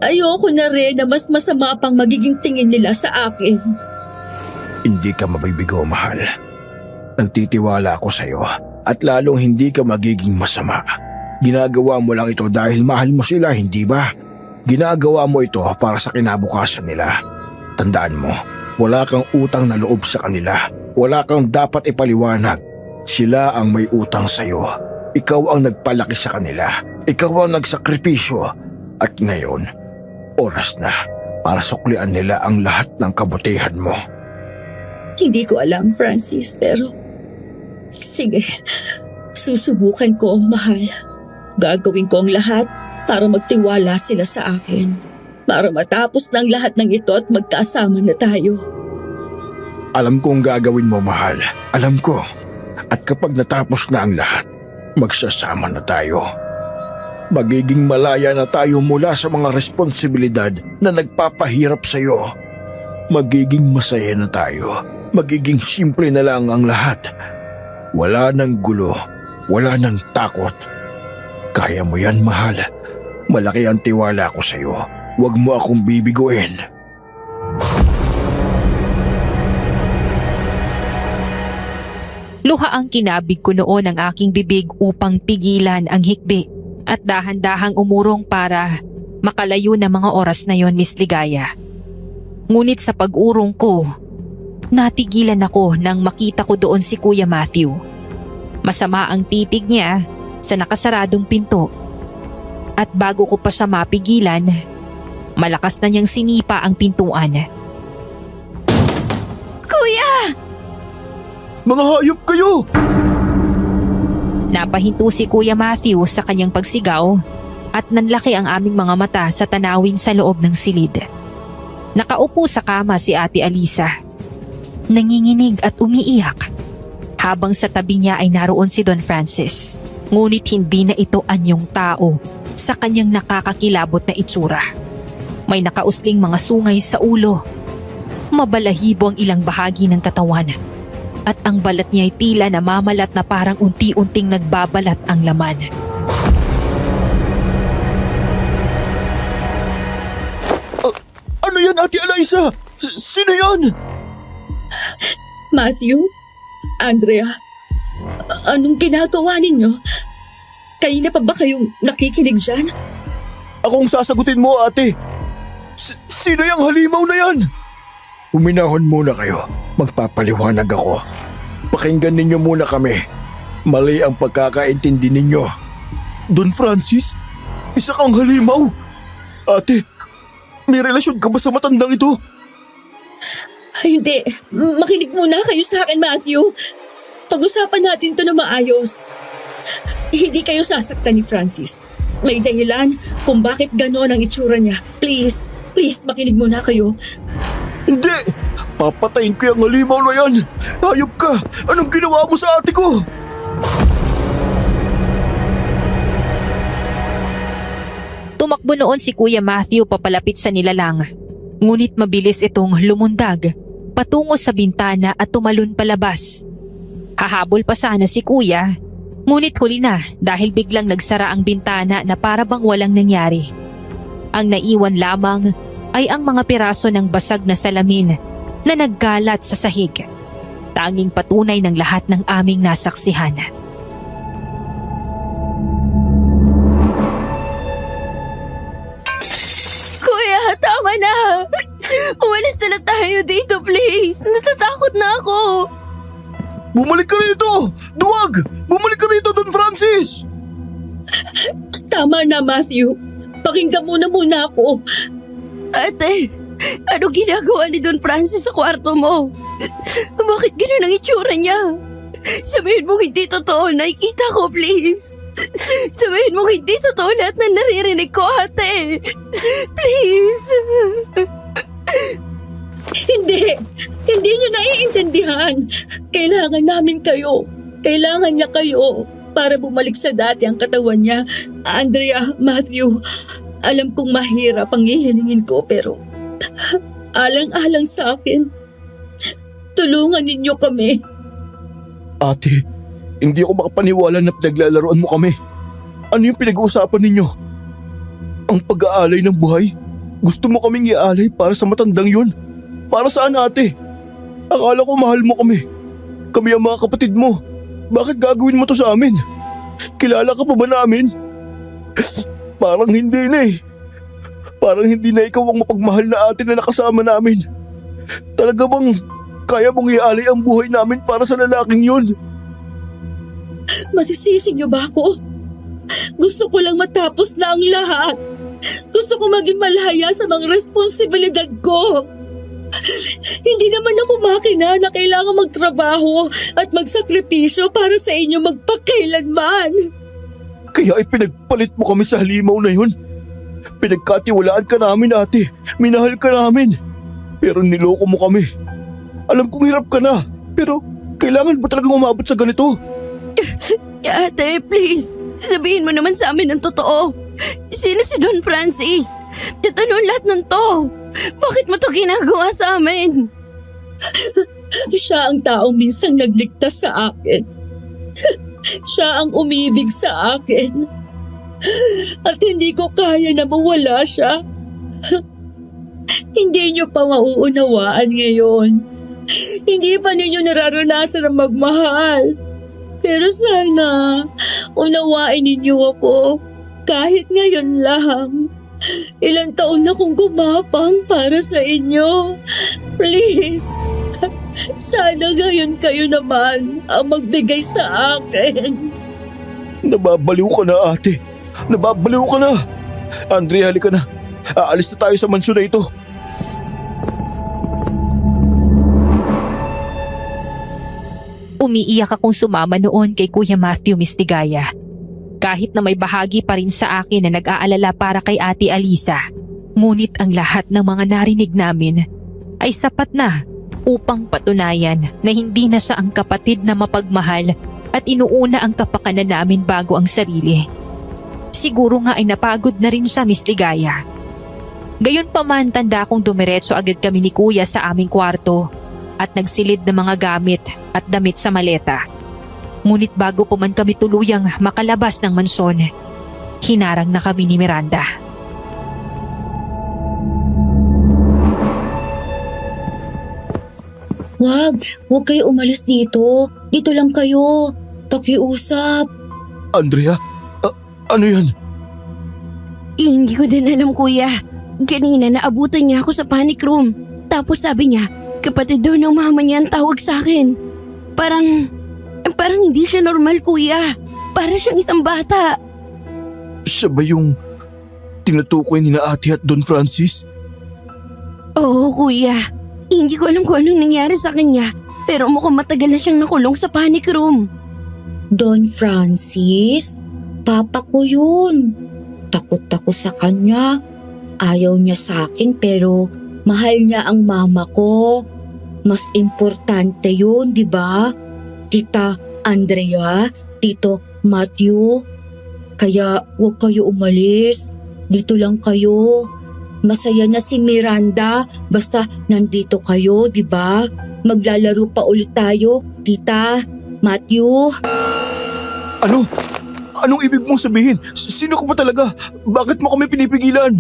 Ayoko na rin na mas masama pang magiging tingin nila sa akin. Hindi ka mabibigo, mahal. Nagtitiwala ako sa iyo at lalong hindi ka magiging masama. Ginagawa mo lang ito dahil mahal mo sila, hindi ba? Ginagawa mo ito para sa kinabukasan nila. Tandaan mo, wala kang utang na loob sa kanila. Wala kang dapat ipaliwanag. Sila ang may utang sa'yo. Ikaw ang nagpalaki sa kanila. Ikaw ang nagsakripisyo. At ngayon, oras na para suklian nila ang lahat ng kabutihan mo. Hindi ko alam, Francis, pero sige, susubukan ko, mahal. Gagawin ko ang lahat para magtiwala sila sa akin. Para matapos ng lahat ng ito at magkasama na tayo. Alam kong gagawin mo, mahal. Alam ko. At kapag natapos na ang lahat, magsasama na tayo. Magiging malaya na tayo mula sa mga responsibilidad na nagpapahirap sa'yo. Magiging masaya na tayo. Magiging simple na lang ang lahat. Wala nang gulo. Wala nang takot. Kaya mo yan, mahal. Malaki ang tiwala ko sa'yo. Huwag mo akong bibiguin. Luha ang kinabig ko noon ang aking bibig upang pigilan ang hikbi at dahan-dahang umurong para makalayo na mga oras na yon, Miss Ligaya. Ngunit sa pag-urong ko, natigilan ako nang makita ko doon si Kuya Matthew. Masama ang titig niya sa nakasaradong pinto. At bago ko pa siya mapigilan, malakas na niyang sinipa ang pintuan. Kuya! Mga hayop kayo! Napahinto si Kuya Matthew sa kanyang pagsigaw at nanlaki ang aming mga mata sa tanawin sa loob ng silid. Nakaupo sa kama si Ate Alisa. Nanginginig at umiiyak habang sa tabi niya ay naroon si Don Francis. Ngunit hindi na ito anyong tao sa kanyang nakakakilabot na itsura. May nakausling mga sungay sa ulo. Mabalahibo ang ilang bahagi ng katawan. At ang balat niya ay tila namamalat na parang unti-unting nagbabalat ang laman. Ano yan, Ate Eliza? Sino yan? Matthew? Andrea? Anong ginagawa ninyo? Kanina pa ba kayong nakikinig dyan? Akong sasagutin mo, ate. Sino yung halimaw na yan? Huminahon muna kayo. Magpapaliwanag ako. Pakinggan ninyo muna kami. Mali ang pagkakaintindi ninyo. Don Francis? Isa kang halimaw? Ate, may relasyon ka ba sa matandang ito? Ay, hindi. Makinig muna kayo sa akin, Matthew. Pag-usapan natin to na maayos. Hindi kayo sasaktan ni Francis. May dahilan kung bakit gano'n ang itsura niya. Please, makinig muna kayo. Hindi! Papatayin ko yung halimaw na yan! Hayop ka! Anong ginawa mo sa ate ko? Tumakbo noon si Kuya Matthew papalapit sa nilalang. Ngunit mabilis itong lumundag patungo sa bintana at tumalon palabas. Hahabol pa sana si Kuya, ngunit huli na dahil biglang nagsara ang bintana na para bang walang nangyari. Ang naiwan lamang ay ang mga piraso ng basag na salamin na naggalat sa sahig. Tanging patunay ng lahat ng aming nasaksihan. Kuya, tama na! Umalis na lang tayo dito, please! Natatakot na ako! Bumalik ka rito! Duwag! Bumalik ka rito, Don Francis! Tama na, Matthew. Pakinggan muna ako. Ate, ano ginagawa ni Don Francis sa kwarto mo? Bakit ganun ang itsura niya? Sabihin mo hindi totoo, nakikita ko, please. Sabihin mo hindi totoo lahat na naririnig ko, ate. Please. Hindi niyo naiintindihan. Kailangan namin kayo. Kailangan niya kayo para bumalik sa dati ang katawan niya. Andrea, Matthew, alam kong mahirap ang hihilingin ko pero alang-alang sa akin. Tulungan ninyo kami. Ate, hindi ako makapaniwala na pinaglalaroan mo kami. Ano yung pinag-uusapan ninyo? Ang pag-aalay ng buhay? Gusto mo kaming iaalay para sa matandang yun? Para saan, ate? Akala ko mahal mo kami. Kami ang mga kapatid mo. Bakit gagawin mo to sa amin? Kilala ka pa ba namin? Parang hindi na eh. Parang hindi na ikaw ang mapagmahal na ate na nakasama namin. Talaga bang kaya mong iaalay ang buhay namin para sa lalaking yun? Masisisi niyo ba ako? Gusto ko lang matapos na ang lahat. Gusto ko maging malaya sa mga responsibilidad ko. Hindi naman ako makina na kailangan magtrabaho at magsakripisyo para sa inyo magpakailanman. Kaya ipinagpalit mo kami sa halimaw na yun. Pinagkatiwalaan ka namin, ate. Minahal ka namin. Pero niloko mo kami. Alam kong hirap ka na. Pero kailangan ba talagang umabot sa ganito? Ate, please. Sabihin mo naman sa amin ang totoo. Sino si Don Francis? Tatanong lahat ng to. Bakit mo to ginagawa sa amin? Siya ang taong minsang nagligtas sa akin. Siya ang umibig sa akin. At hindi ko kaya na mawala siya. Hindi niyo pa mauunawaan ngayon. Hindi pa ninyo nararanasan ang magmahal. Pero sana, unawain ninyo ako kahit ngayon lang. Ilang taon na kong gumapang para sa inyo. Please, sana ngayon kayo naman ang magbigay sa akin. Nababaliw ka na, ate. Nababaliw ka na. Andrea, halika na. Aalis na tayo sa mansyon na ito. Umiiyak akong sumama noon kay Kuya Matthew Mistigaya. Kahit na may bahagi pa rin sa akin na nag-aalala para kay Ate Alisa. Ngunit ang lahat ng mga narinig namin ay sapat na upang patunayan na hindi na siya ang kapatid na mapagmahal at inuuna ang kapakanan namin bago ang sarili. Siguro nga ay napagod na rin siya, Miss Ligaya. Gayunpaman, tanda kong dumiretso agad kami ni Kuya sa aming kwarto at nagsilid ng mga gamit at damit sa maleta. Ngunit bago pa man kami tuluyang makalabas ng mansyon, hinarang na kami ni Miranda. Huwag kayo umalis dito. Dito lang kayo. Pakiusap. Andrea, ano yan? Hindi ko din alam, Kuya. Kanina naabutan niya ako sa panic room. Tapos sabi niya, kapatid daw ng mama niya ang tawag sa akin. Parang hindi siya normal, Kuya. Para siyang isang bata. Siya ba yung tinutukoy ni na Ate at Don Francis? Oo, Kuya. Hindi ko alam kung anong nangyari sa kanya. Pero mukhang matagal na siyang nakulong sa panic room. Don Francis? Papa ko yun. Takot ako sa kanya. Ayaw niya sa akin pero mahal niya ang mama ko. Mas importante yun, di ba? Tita Andrea, Tito Matthew. Kaya huwag kayo umalis. Dito lang kayo. Masaya na si Miranda basta nandito kayo, di ba? Maglalaro pa ulit tayo, Tita Matthew. Ano? Anong ibig mong sabihin? Sino ka ba talaga? Bakit mo kami pinipigilan?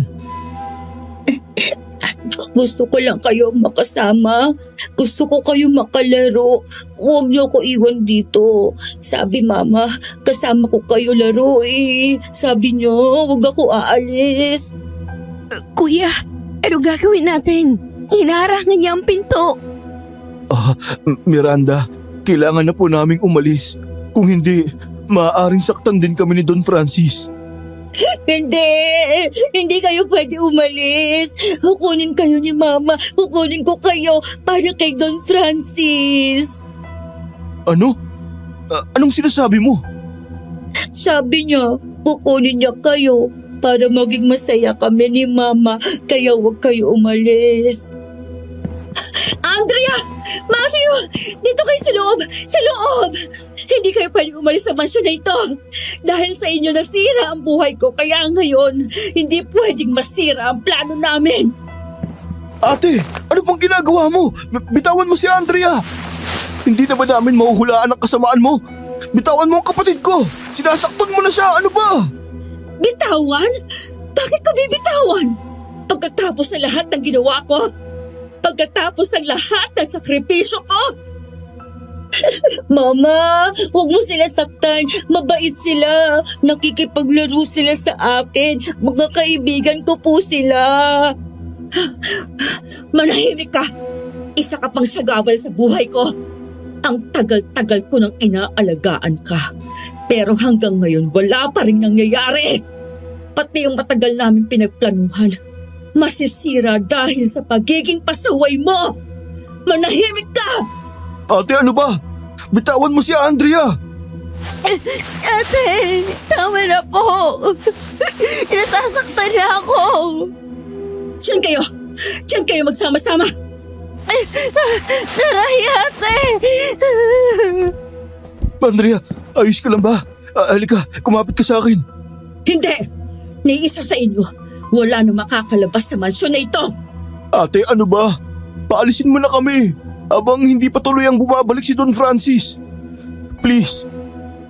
Gusto ko lang kayo makasama. Gusto ko kayo makalaro. Huwag niyo ko iwan dito. Sabi mama, kasama ko kayo laro eh. Sabi niyo, huwag ako aalis. Kuya, ano gagawin natin? Hinaharangan niya ang pinto. Miranda, kailangan na po naming umalis. Kung hindi, maaaring saktan din kami ni Don Francis. Hindi kayo pwede umalis. Kukunin kayo ni mama. Kukunin ko kayo para kay Don Francis. Ano? Anong sinasabi mo? Sabi niya, kukunin niya kayo para maging masaya kami ni mama. Kaya huwag kayo umalis. Andrea! Matthew! Dito kayo sa loob! Sa loob! Hindi kayo pwede umalis sa mansyon na ito. Dahil sa inyo nasira ang buhay ko. Kaya ngayon, hindi pwedeng masira ang plano namin. Ate, ano pang ginagawa mo? Bitawan mo si Andrea! Hindi na ba namin mahuhulaan ang kasamaan mo? Bitawan mo ang kapatid ko! Sinasaktan mo na siya! Ano ba? Bitawan? Bakit ko bibitawan? Pagkatapos sa lahat ng ginawa ko? Pagkatapos ng lahat ng sakripisyo ko? Mama, huwag mo sila saktan. Mabait sila. Nakikipaglaro sila sa akin. Mga kaibigan ko po sila. Manahimik ka. Isa ka pang sagabal sa buhay ko. Ang tagal-tagal ko nang inaalagaan ka. Pero hanggang ngayon wala pa rin nangyayari. Pati yung matagal namin pinagplanuhan, masisira dahil sa pagiging pasaway mo. Manahimik ka! Ate, ano ba? Bitawan mo si Andrea! Ate, tama na po. Nasasaktan na ako. Diyan kayo! Diyan kayo magsama-sama! Aray, ate. Andrea, ayos ka lang ba? Halika, kumapit ka sa akin. Hindi! Ni isa sa inyo, wala na makakalabas sa mansyon na ito! Ate, ano ba? Paalisin mo na kami habang hindi pa tuloy ang bumabalik si Don Francis. Please,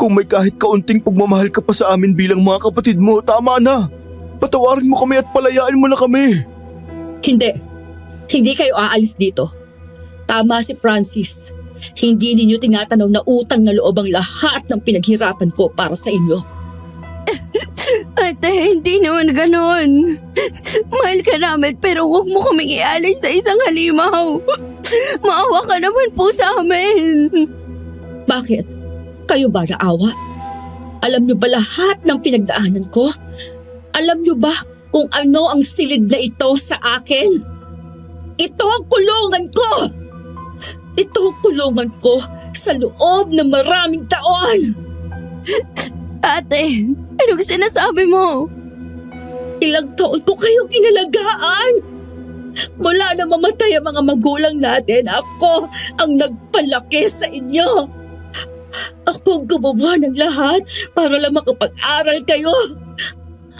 kung may kahit kaunting pagmamahal ka pa sa amin bilang mga kapatid mo, tama na. Patawarin mo kami at palayain mo na kami. Hindi. Hindi kayo aalis dito. Tama si Francis. Hindi ninyo tinatanaw na utang na loob ang lahat ng pinaghirapan ko para sa inyo. Ate, hindi naman ganon. Mahal ka namin pero huwag mo kaming ialay sa isang halimaw. Maawa ka naman po sa amin. Bakit? Kayo ba naawa? Alam niyo ba lahat ng pinagdaanan ko? Alam niyo ba kung ano ang silid na ito sa akin? Ito ang kulungan ko! Ito ang kulungan ko sa loob ng maraming taon! Ate, anong sinasabi mo? Ilang taon ko kayong inalagaan! Mula na mamatay ang mga magulang natin, ako ang nagpalaki sa inyo! Ako ang gumawa ng lahat para lang makapag-aral kayo!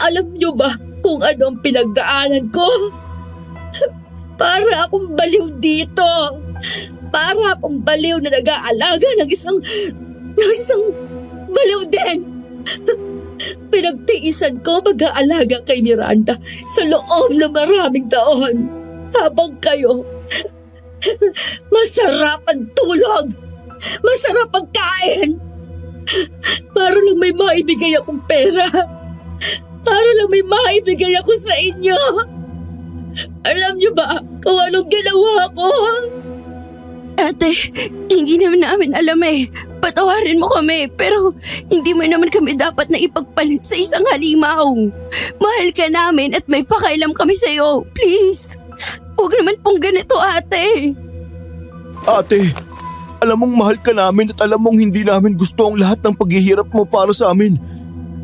Alam niyo ba kung ano ang pinagdaanan ko? Para akong baliw dito! Para akong baliw na nag-aalaga ng isang baliw din! Pinagtiisan ko mag-aalaga kay Miranda sa loob ng maraming taon. Habang kayo, masarap ang tulog, masarap ang kain. Para lang may maibigay akong pera. Para lang may maibigay ako sa inyo. Alam niyo ba kung anong ginawa ko? Ate, hindi naman namin alam eh. Patawarin mo kami pero hindi mo naman kami dapat na ipagpalit sa isang halimaw. Mahal ka namin at may pakailam kami sa'yo. Please, huwag naman pong ganito, ate. Ate, alam mong mahal ka namin at alam mong hindi namin gusto ang lahat ng paghihirap mo para sa amin.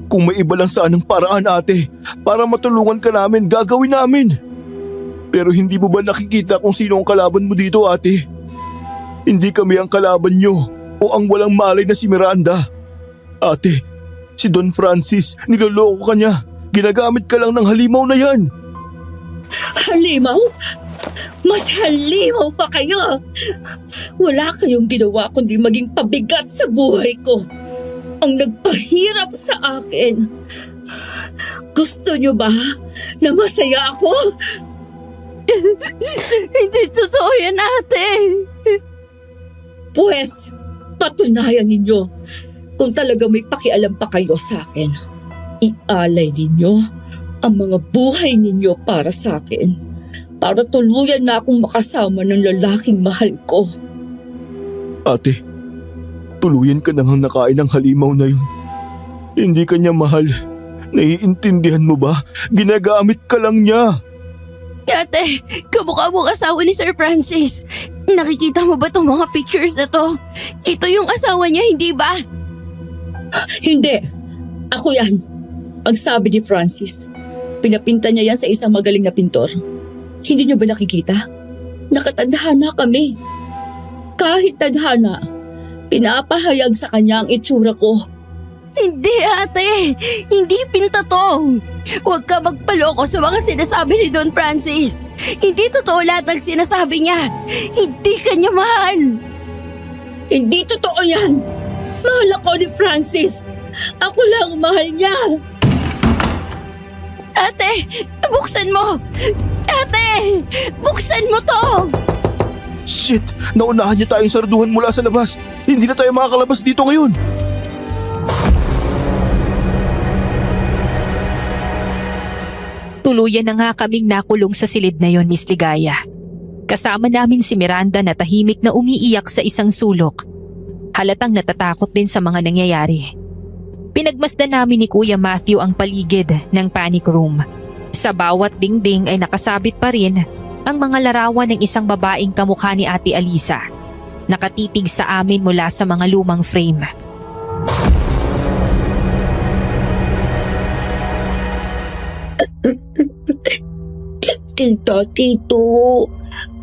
Kung may iba lang saan ang paraan, ate, para matulungan ka namin, gagawin namin. Pero hindi mo ba nakikita kung sino ang kalaban mo dito, ate? Hindi kami ang kalaban nyo o ang walang malay na si Miranda. Ate, si Don Francis, niloloko ka niya. Ginagamit ka lang ng halimaw na yan. Halimaw? Mas halimaw pa kayo! Wala kayong ginawa kundi maging pabigat sa buhay ko. Ang nagpahirap sa akin. Gusto niyo ba na masaya ako? Hindi totoo yan, ate. Pues, patunayan ninyo kung talaga may pakialam pa kayo sa akin. Ialay ninyo ang mga buhay ninyo para sa akin. Para tuluyan na akong makasama ng lalaking mahal ko. Ate, tuluyan ka nang nakain ng halimaw na yun. Hindi ka niya mahal. Naiintindihan mo ba? Ginagamit ka lang niya. Ate, kamukha mo asawa ni Sir Francis. Nakikita mo ba itong mga pictures na to? Ito yung asawa niya, hindi ba? Hindi. Ako yan. Ang sabi ni Francis, pinapinta niya yan sa isang magaling na pintor. Hindi niyo ba nakikita? Nakatadhana kami. Kahit tadhana, pinapahayag sa kanya ang itsura ko. Hindi, ate. Hindi pinta to. Huwag ka magpaloko sa mga sinasabi ni Don Francis. Hindi totoo lahat ng sinasabi niya. Hindi ka niya mahal. Hindi totoo yan. Mahal ako ni Francis. Ako lang ang mahal niya. Ate, buksan mo. Ate, buksan mo to. Shit! Naunahan niya tayong sarduhan mula sa labas. Hindi na tayo makakalabas dito ngayon. Tuluyan na nga kaming nakulong sa silid na yon, Miss Ligaya. Kasama namin si Miranda na tahimik na umiiyak sa isang sulok Halatang natatakot din sa mga nangyayari. Pinagmasdan namin ni Kuya Matthew ang paligid ng panic room. Sa bawat dingding ay nakasabit pa rin ang mga larawan ng isang babaeng kamukha ni Ate Alisa. Nakatitig sa amin mula sa mga lumang frame. Tito,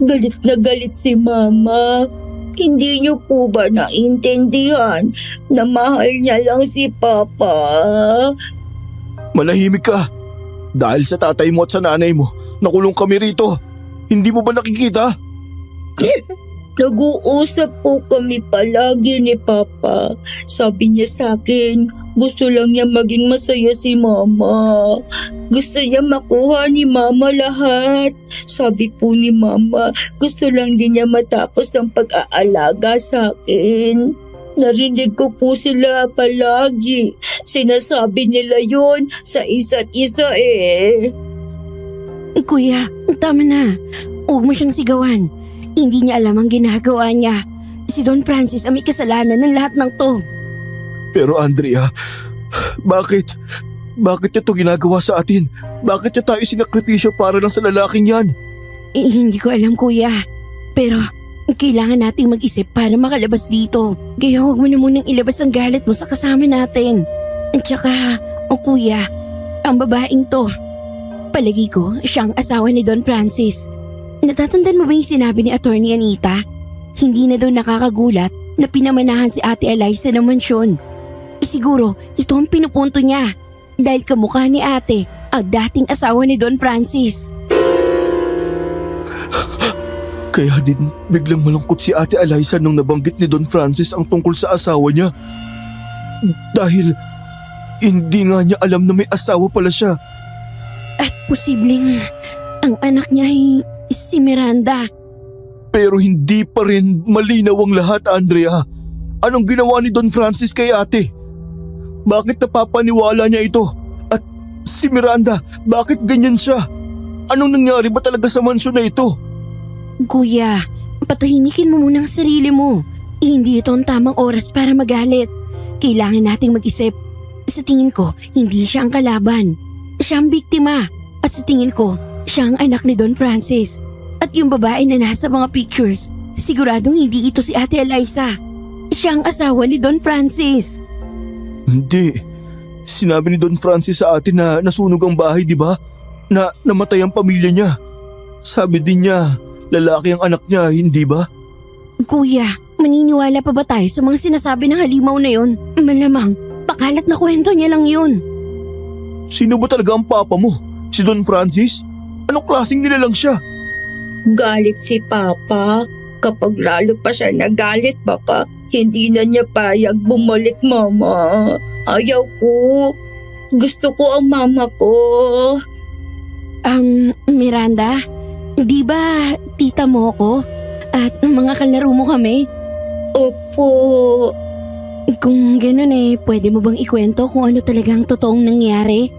galit na galit si Mama. Hindi niyo po ba naintindihan na mahal niya lang si Papa? Manahimik ka. Dahil sa tatay mo at sa nanay mo, nakulong kami rito. Hindi mo ba nakikita? Nag-uusap po kami palagi ni Papa. Sabi niya sa akin, gusto lang niya maging masaya si Mama. Gusto niya makuha ni Mama lahat. Sabi po ni Mama, gusto lang din niya matapos ang pag-aalaga sa akin. Narinig ko po sila palagi. Sinasabi nila yon sa isa't isa eh. Kuya, tama na. Huwag mo siyang sigawan. Hindi niya alam ang ginagawa niya. Si Don Francis ang may kasalanan ng lahat ng to. Pero Andrea, bakit? Bakit niya ito ginagawa sa atin? Bakit niya tayo sinakripisyo para lang sa lalaking yan? Hindi ko alam, kuya. Pero kailangan nating mag-isip para makalabas dito. Kaya huwag mo na munang ilabas ang galit mo sa kasama natin. At saka, kuya, ang babaeng to. Palagi ko, siyang asawa ni Don Francis. Natatandaan mo ba yung sinabi ni Attorney Anita? Hindi na daw nakakagulat na pinamanahan si Ate Eliza ng mansyon. Siguro, ito ang pinupunto niya. Dahil kamukha ni ate, ang dating asawa ni Don Francis. Kaya din biglang malungkot si Ate Eliza nung nabanggit ni Don Francis ang tungkol sa asawa niya. Dahil hindi nga niya alam na may asawa pala siya. At posibleng ang anak niya ay si Miranda. Pero hindi pa rin malinaw ang lahat, Andrea. Anong ginawa ni Don Francis kay ate? Bakit napapaniwala niya ito? At si Miranda, bakit ganyan siya? Anong nangyari ba talaga sa mansyon na ito? Kuya, patahimikin mo muna ang sarili mo. Hindi ito ang tamang oras para magalit. Kailangan nating mag-isip. Sa tingin ko, hindi siya ang kalaban. Siya ang biktima. At sa tingin ko, siya ang anak ni Don Francis. At yung babae na nasa mga pictures, siguradong hindi ito si Ate Eliza. Siya ang asawa ni Don Francis. Hindi. Sinabi ni Don Francis sa atin na nasunog ang bahay, di ba? Na namatay ang pamilya niya. Sabi din niya, lalaki ang anak niya, hindi ba? Kuya, maniniwala pa ba tayo sa mga sinasabi ng halimaw na yon? Malamang, pakalat na kwento niya lang yun. Sino ba talaga ang papa mo? Si Don Francis? Anong klaseng nilalang siya? Galit si Papa. Kapag lalo pa siya nagalit, baka hindi na niya payag bumalik, Mama. Ayaw ko. Gusto ko ang mama ko. Miranda, di ba tita mo ko? At mga kalaro mo kami? Opo. Kung ganun pwede mo bang ikwento kung ano talagang totoong nangyari?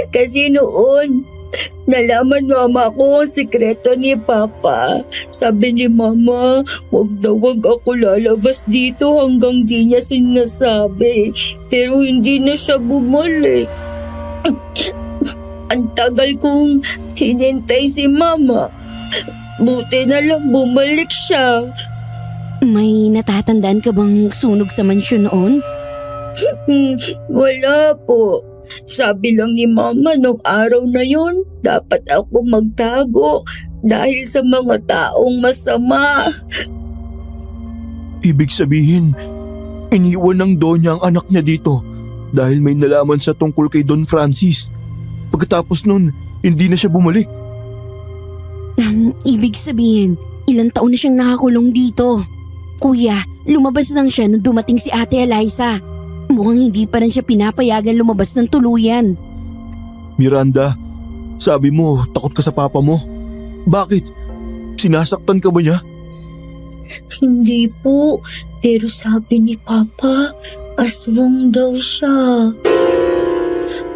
Kasi noon, nalaman Mama ko ang sikreto ni Papa. Sabi ni Mama, wag na wag ako lalabas dito hanggang di niya sinasabi. Pero hindi na siya bumalik. Ang tagal kong hinintay si Mama. Buti na lang bumalik siya. May natatandaan ka bang sunog sa mansyon noon? Wala po. Sabi lang ni Mama nung araw na yon, dapat ako magtago dahil sa mga taong masama. Ibig sabihin, iniwan ng Donya ang anak niya dito dahil may nalaman siya tungkol kay Don Francis. Pagkatapos nun, hindi na siya bumalik. Ibig sabihin, ilang taon na siyang nakakulong dito. Kuya, lumabas lang siya nung dumating si Ate Eliza. Mukhang hindi pa rin siya pinapayagan lumabas ng tuluyan. Miranda, sabi mo takot ka sa papa mo. Bakit? Sinasaktan ka ba niya? Hindi po, pero sabi ni Papa, aswang daw siya.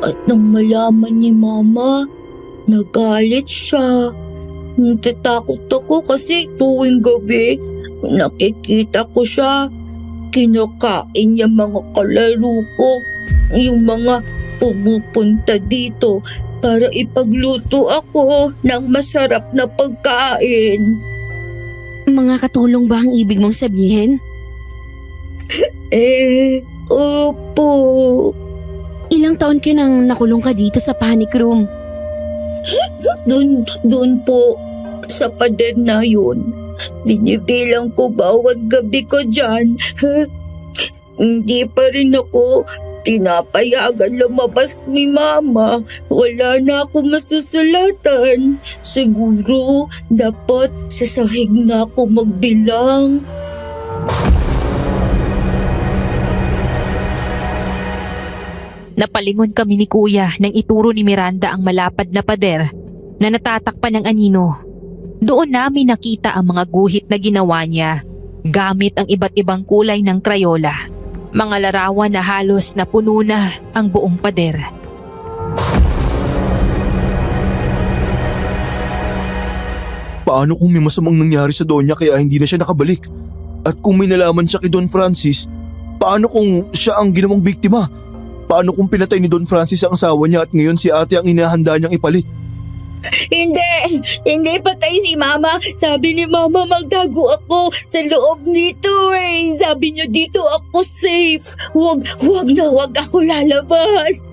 At nang malaman ni Mama, nagalit siya. Natatakot ako kasi tuwing gabi, nakikita ko siya. Kinakain niya mga kalaro ko. Yung mga pumupunta dito para ipagluto ako ng masarap na pagkain. Mga katulong ba ang ibig mong sabihin? Opo. Ilang taon ka nang nakulong ka dito sa panic room? Doon po, sa pader na yun. Binibilang ko bawat gabi ko dyan. Hindi pa rin ako pinapayagan lumabas ni Mama. Wala na ako masusulatan. Siguro dapat sa sahig na ako magbilang. Napalingon kami ni Kuya nang ituro ni Miranda ang malapad na pader na natatakpan ng anino. Doon namin nakita ang mga guhit na ginawa niya gamit ang iba't ibang kulay ng Crayola. Mga larawan na halos napuno na ang buong pader. Paano kung may masamang nangyari sa Donya kaya hindi na siya nakabalik? At kung may nalaman siya kay Don Francis, paano kung siya ang ginawang biktima? Paano kung pinatay ni Don Francis ang asawa niya at ngayon si ate ang inahanda niyang ipalit? Hindi patay si Mama. Sabi ni Mama magtago ako sa loob nito eh. Sabi niya dito ako safe. Huwag ako lalabas.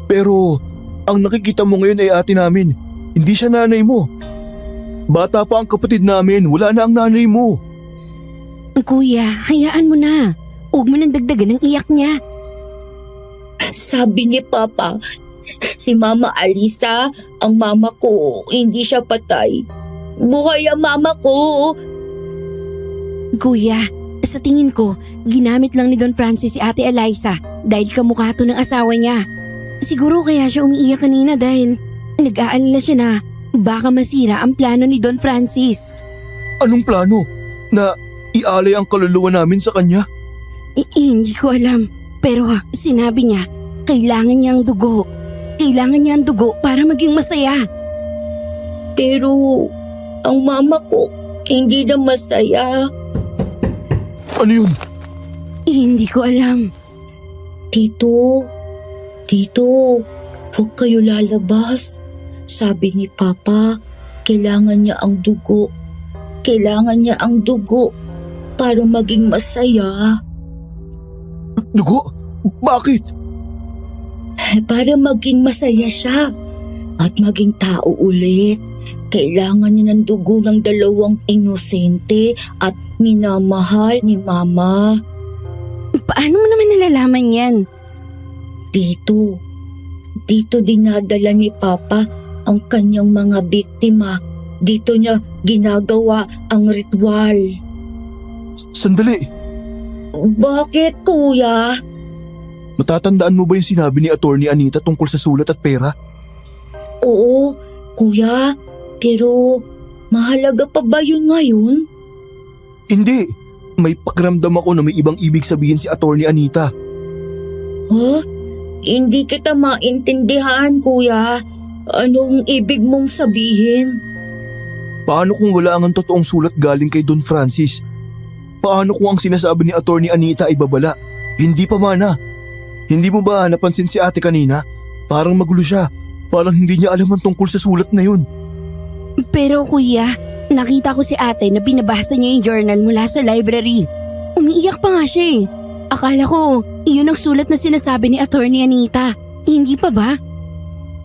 Pero ang nakikita mo ngayon ay ate namin. Hindi siya nanay mo. Bata pa ang kapatid namin, wala na ang nanay mo. Kuya, hayaan mo na. Huwag mo nang dagdagan ng iyak niya. Sabi ni Papa, si Mama Alisa, ang mama ko, hindi siya patay. Buhay ang mama ko. Kuya, sa tingin ko, ginamit lang ni Don Francis si Ate Eliza dahil kamukha to ng asawa niya. Siguro kaya siya umiiyak kanina dahil nag-aalala siya na baka masira ang plano ni Don Francis. Anong plano? Na ialay ang kaluluwa namin sa kanya? Hindi ko alam. Pero sinabi niya, kailangan niya ang dugo. Kailangan niya ang dugo para maging masaya. Pero ang mama ko, hindi na masaya. Ano yun? Hindi ko alam. Tito, huwag kayo lalabas. Sabi ni Papa, kailangan niya ang dugo. Kailangan niya ang dugo para maging masaya. Dugo? Bakit? Para maging masaya siya at maging tao ulit. Kailangan niya ng dugo ng dalawang inosente at minamahal ni Mama. Paano mo naman nalalaman yan? Dito dinadala ni Papa ang kanyang mga biktima. Dito niya ginagawa ang ritual. Sandali. Bakit, Kuya? Matatandaan mo ba yung sinabi ni Attorney Anita tungkol sa sulat at pera? Oo, Kuya. Pero mahalaga pa ba yun ngayon? Hindi. May pakiramdam ako na may ibang ibig sabihin si Attorney Anita. Huh? Hindi kita maintindihan, Kuya. Anong ibig mong sabihin? Paano kung wala ang totoong sulat galing kay Don Francis? Paano kung ang sinasabi ni Attorney Anita ay babala? Hindi pa mana. Hindi mo ba napansin si ate kanina? Parang magulo siya. Parang hindi niya alam ang tungkol sa sulat na yun. Pero kuya, nakita ko si ate na binabasa niya yung journal mula sa library. Umiiyak pa nga siya eh. Akala ko, iyon ang sulat na sinasabi ni Attorney Anita. Hindi pa ba?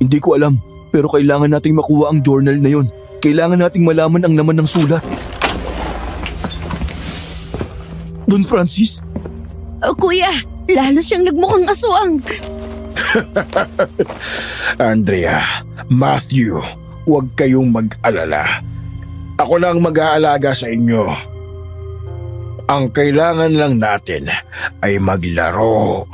Hindi ko alam, pero kailangan nating makuha ang journal na yun. Kailangan nating malaman ang laman ng sulat. Don Francis? Kuya, lalo siyang nagmukhang aswang. Andrea, Matthew, huwag kayong mag-alala. Ako na ang mag-aalaga sa inyo. Ang kailangan lang natin ay maglaro.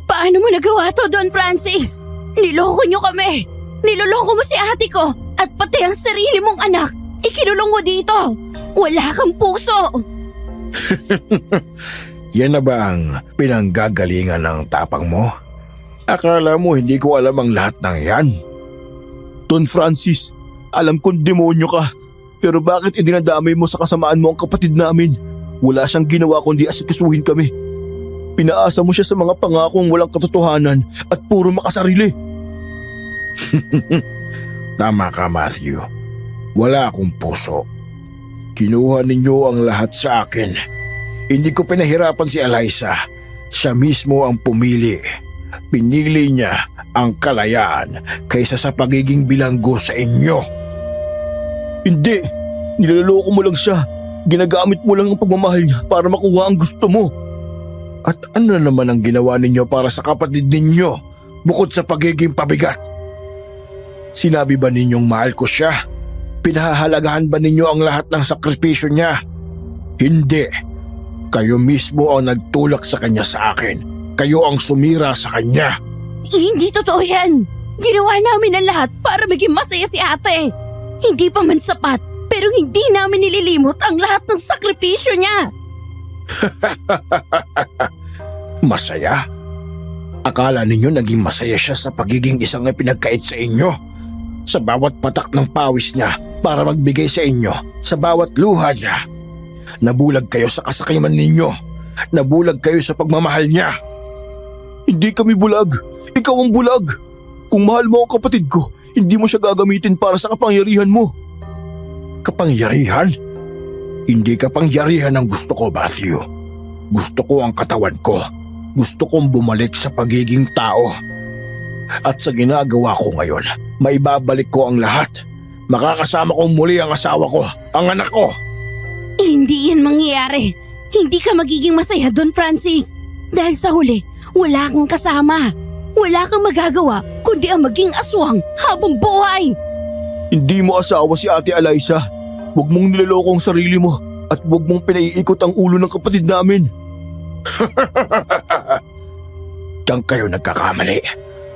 Paano mo nagawa to, Don Francis? Niloko niyo kami. Niloloko mo si ate ko at pati ang sarili mong anak. Ikinulong mo dito. Wala kang puso. Yan na ba ang pinanggagalingan ng tapang mo? Akala mo hindi ko alam ang lahat ng yan? Don Francis, Alam kong demonyo ka. Pero bakit idinadamay mo sa kasamaan mo ang kapatid namin? Wala siyang ginawa kundi asikasuhin kami. Pinaasa mo siya sa mga pangakong walang katotohanan at puro makasarili. Tama ka, Matthew. Wala akong puso. Kinuha ninyo ang lahat sa akin. Hindi ko pinahirapan si Eliza. Siya mismo ang pumili. Pinili niya ang kalayaan kaysa sa pagiging bilanggo sa inyo. Hindi! Nilaloko mo lang siya. Ginagamit mo lang ang pagmamahal niya para makuha ang gusto mo. At ano naman ang ginawa ninyo para sa kapatid ninyo bukod sa pagiging pabigat? Sinabi ba ninyong mahal ko siya? Pinahahalagahan ba ninyo ang lahat ng sakripisyo niya? Hindi. Kayo mismo ang nagtulak sa kanya sa akin. Kayo ang sumira sa kanya. Hindi totoo yan. Ginawa namin ang lahat para maging masaya si ate. Hindi pa man sapat, pero hindi namin nililimot ang lahat ng sakripisyo niya. Masaya? Akala ninyo naging masaya siya sa pagiging isang pinagkait sa inyo? Sa bawat patak ng pawis niya para magbigay sa inyo, sa bawat luha niya. Nabulag kayo sa kasakiman ninyo. Nabulag kayo sa pagmamahal niya. Hindi kami bulag. Ikaw ang bulag. Kung mahal mo ang kapatid ko, hindi mo siya gagamitin para sa kapangyarihan mo. Kapangyarihan? Hindi kapangyarihan ang gusto ko, Matthew. Gusto ko ang katawan ko. Gusto kong bumalik sa pagiging tao. At sa ginagawa ko ngayon, maibabalik ko ang lahat. Makakasama kong muli ang asawa ko, ang anak ko. Hindi yan mangyayari. Hindi ka magiging masaya, Don Francis. Dahil sa huli, wala kang kasama. Wala kang magagawa kundi ang maging aswang habang buhay. Hindi mo asawa si Ate Eliza. Huwag mong niloloko ang sarili mo at huwag mong pinaiikot ang ulo ng kapatid namin. Diyan kayo nagkakamali.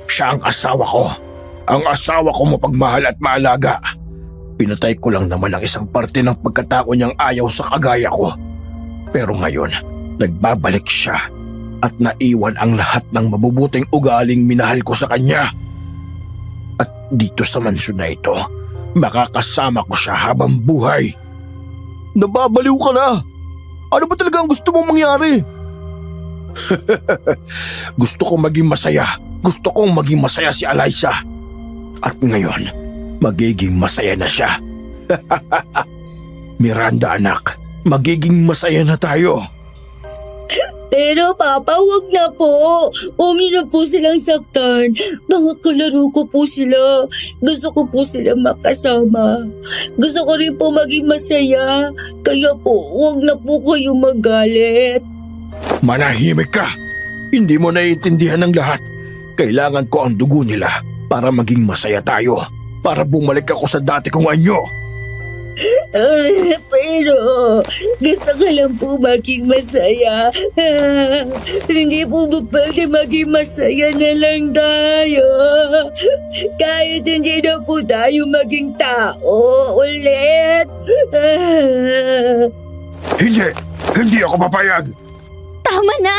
Siya ang asawa ko. Ang asawa ko mapagmahal at maalaga. Pinatay ko lang naman ang isang parte ng pagkatao niyang ayaw sa kagaya ko. Pero ngayon, nagbabalik siya at naiwan ang lahat ng mabubuting ugaling minahal ko sa kanya. At dito sa mansyon na ito, makakasama ko siya habang buhay. Nababaliw ka na! Ano ba talaga ang gusto mong mangyari? Gusto kong maging masaya. Gusto kong maging masaya si Eliza. At ngayon, magiging masaya na siya. Miranda anak, magiging masaya na tayo. Pero Papa, wag na po. Huwag niyo na po silang saktan. Mga kalaro ko po sila. Gusto ko po sila makasama. Gusto ko rin po maging masaya. Kaya po, wag na po kayo magalit. Manahimik ka. Hindi mo naiintindihan ng lahat. Kailangan ko ang dugo nila para maging masaya tayo. Para bumalik ako sa dati kong anyo. Pero gusto ko lang po maging masaya. Hindi po ba pwede maging masaya na lang tayo? Kahit hindi na po tayo maging tao ulit. Hindi ako papayag. Tama na!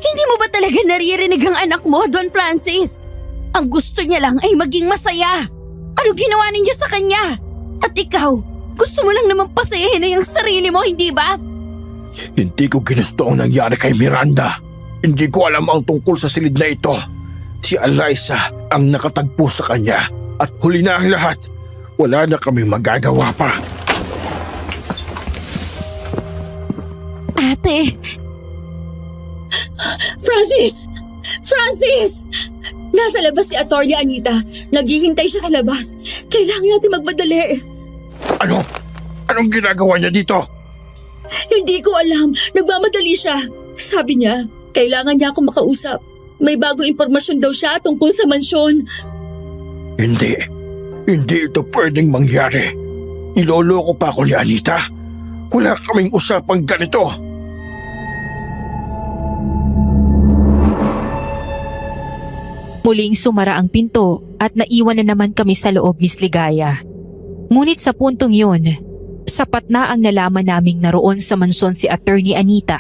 Hindi mo ba talaga naririnig ang anak mo, Don Francis? Ang gusto niya lang ay maging masaya. Ano ginawa ninyo sa kanya? At ikaw, gusto mo lang naman pasayahin na yung sarili mo, hindi ba? Hindi ko ginusto ang nangyari kay Miranda. Hindi ko alam ang tungkol sa silid na ito. Si Eliza ang nakatagpo sa kanya. At huli na ang lahat. Wala na kaming magagawa pa. Ate, Francis! Francis! Nasa labas si Atty. Anita. Naghihintay siya sa labas. Kailangan natin magmadali. Ano? Anong ginagawa niya dito? Hindi ko alam. Nagmamadali siya. Sabi niya, kailangan niya akong makausap. May bagong impormasyon daw siya tungkol sa mansyon. Hindi ito pwedeng mangyari. Niloloko pa ako ni Anita. Wala kaming usapang ganito. Muling sumara ang pinto at naiwan na naman kami sa loob, Miss Ligaya. Ngunit sa puntong yun, sapat na ang nalaman naming naroon sa mansyon si Attorney Anita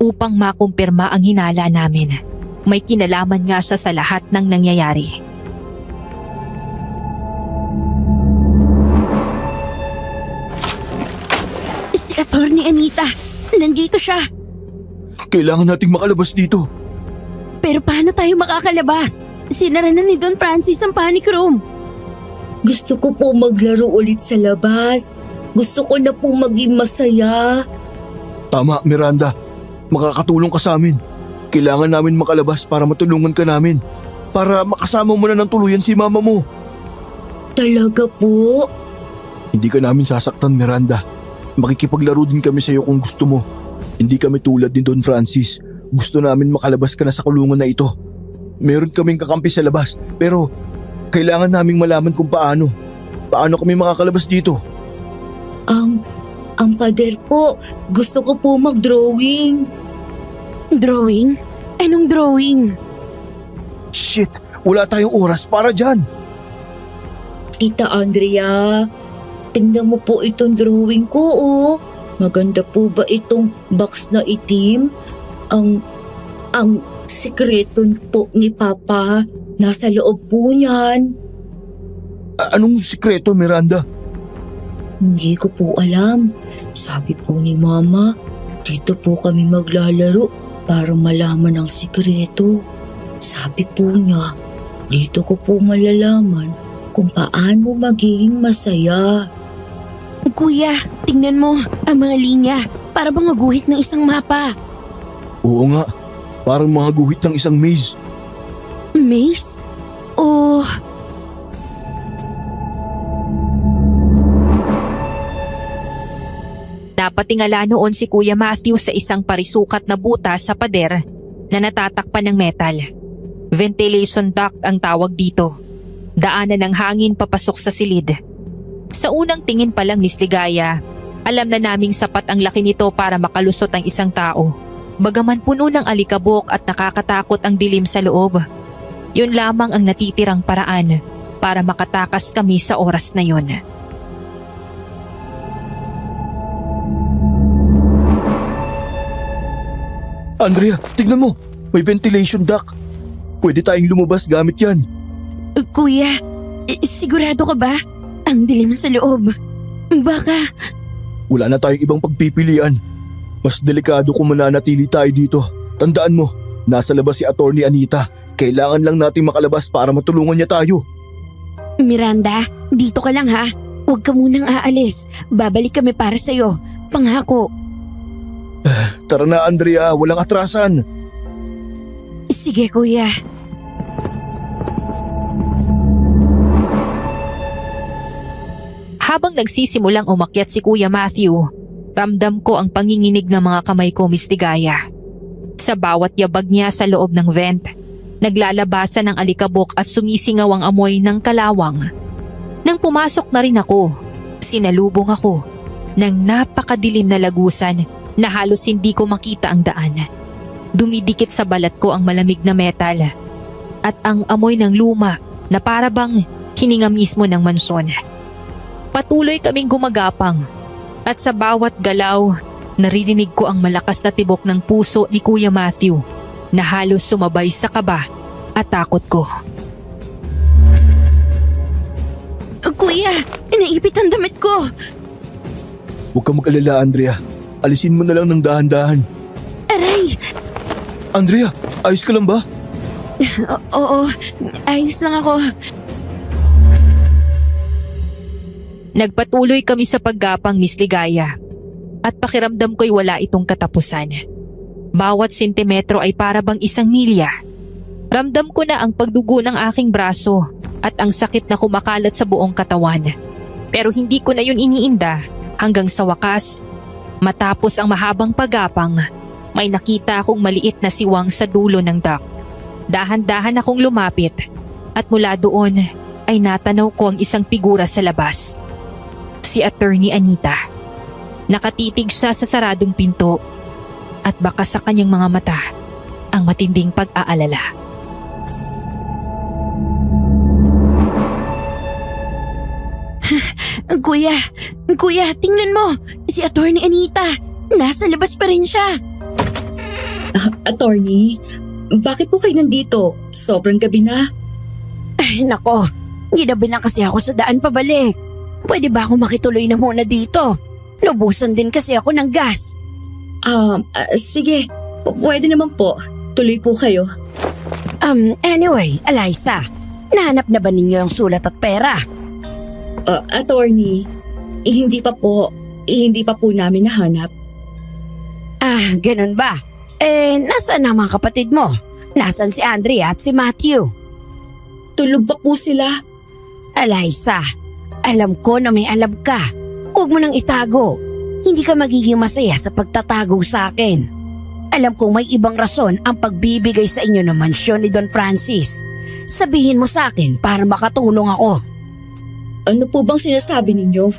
upang makumpirma ang hinala namin. May kinalaman nga siya sa lahat ng nangyayari. Si Atty. Anita. Nandito siya. Kailangan nating makalabas dito. Pero paano tayo makakalabas? Sinara na ni Don Francis ang panic room. Gusto ko po maglaro ulit sa labas. Gusto ko na po maging masaya. Tama, Miranda. Makakatulong ka sa amin. Kailangan namin makalabas para matulungan ka namin. Para makasama mo na ng tuluyan si mama mo. Talaga po? Hindi ka namin sasaktan, Miranda. Makikipaglaro din kami sa iyo kung gusto mo. Hindi kami tulad ni Don Francis. Gusto namin makalabas ka na sa kulungan na ito. Meron kaming kakampi sa labas, pero kailangan naming malaman kung paano. Paano kami makakalabas dito? Ang pader po, gusto ko po mag-drawing. Drawing? Anong drawing? Shit! Wala tayong oras para dyan! Tita Andrea, tingnan mo po itong drawing ko, oh. Maganda po ba itong box na itim? Ang sikreto po ni Papa, nasa loob po niyan. Anong sikreto, Miranda? Hindi ko po alam. Sabi po ni Mama, dito po kami maglalaro para malaman ang sikreto. Sabi po niya, dito ko po malalaman kung paano magiging masaya. Kuya, tingnan mo ang mga linya. Para bang guhit ng isang mapa. Oo nga, parang mga guhit ng isang maze. Maze? O... Napatingala noon si Kuya Matthew sa isang parisukat na butas sa pader na natatakpan ng metal. Ventilation duct ang tawag dito. Daanan ng hangin papasok sa silid. Sa unang tingin pa lang, Miss Ligaya, alam na naming sapat ang laki nito para makalusot ang isang tao. Bagaman puno ng alikabok at nakakatakot ang dilim sa loob. Yun lamang ang natitirang paraan para makatakas kami sa oras na yun. Andrea, tignan mo! May ventilation duct. Pwede tayong lumabas gamit yan. Kuya, sigurado ka ba? Ang dilim sa loob. Baka... Wala na tayong ibang pagpipilian. Mas delikado kung mananatili tayo dito. Tandaan mo, nasa labas si Atty. Anita. Kailangan lang nating makalabas para matulungan niya tayo. Miranda, dito ka lang ha. Huwag ka munang aalis. Babalik kami para sa'yo. Pangako. Tara na, Andrea. Walang atrasan. Sige, kuya. Habang nagsisimulang umakyat si Kuya Matthew, ramdam ko ang panginginig ng mga kamay ko, Miss Ligaya. Sa bawat yabag niya sa loob ng vent, naglalabasan ng alikabok at sumisingaw ang amoy ng kalawang. Nang pumasok na rin ako, sinalubong ako ng napakadilim na lagusan na halos hindi ko makita ang daan. Dumidikit sa balat ko ang malamig na metal at ang amoy ng luma na para bang hininga mismo ng mansyon. Patuloy kaming gumagapang at sa bawat galaw, naririnig ko ang malakas na tibok ng puso ni Kuya Matthew na halos sumabay sa kaba at takot ko. Kuya, naipit ang damit ko. Huwag kang mag-alala, Andrea. Alisin mo na lang ng dahan-dahan. Aray! Andrea, ayos ka lang ba? Oo, ayos lang ako. Nagpatuloy kami sa paggapang, Miss Ligaya, at pakiramdam ko'y wala itong katapusan. Bawat sentimetro ay para bang isang milya. Ramdam ko na ang pagdugo ng aking braso at ang sakit na kumakalat sa buong katawan. Pero hindi ko na yun iniinda hanggang sa wakas, matapos ang mahabang paggapang, may nakita akong maliit na siwang sa dulo ng dock. Dahan-dahan akong lumapit at mula doon ay natanaw ko ang isang figura sa labas. Si Atty. Anita. Nakatitig siya sa saradong pinto at baka sa kanyang mga mata ang matinding pag-aalala. Kuya, tingnan mo. Si Atty. Anita. Nasa labas pa rin siya. Attorney, bakit po kayo nandito? Sobrang gabi na. Ay, nako. Ginabi lang kasi ako sa daan pabalik. Pwede ba ako makituloy na muna dito? Nubusan din kasi ako ng gas. Sige. Pwede naman po. Tuloy po kayo. Anyway, Eliza, nahanap na ba ninyo yung sulat at pera? Attorney, hindi pa po. Hindi pa po namin nahanap. Ganun ba? Nasaan ang mga kapatid mo? Nasaan si Andrea at si Matthew? Tulog pa po sila. Eliza, alam ko na may alam ka. Huwag mo nang itago. Hindi ka magiging masaya sa pagtatago sa akin. Alam kong may ibang rason ang pagbibigay sa inyo ng mansyon ni Don Francis. Sabihin mo sa akin para makatulong ako. Ano po bang sinasabi ninyo?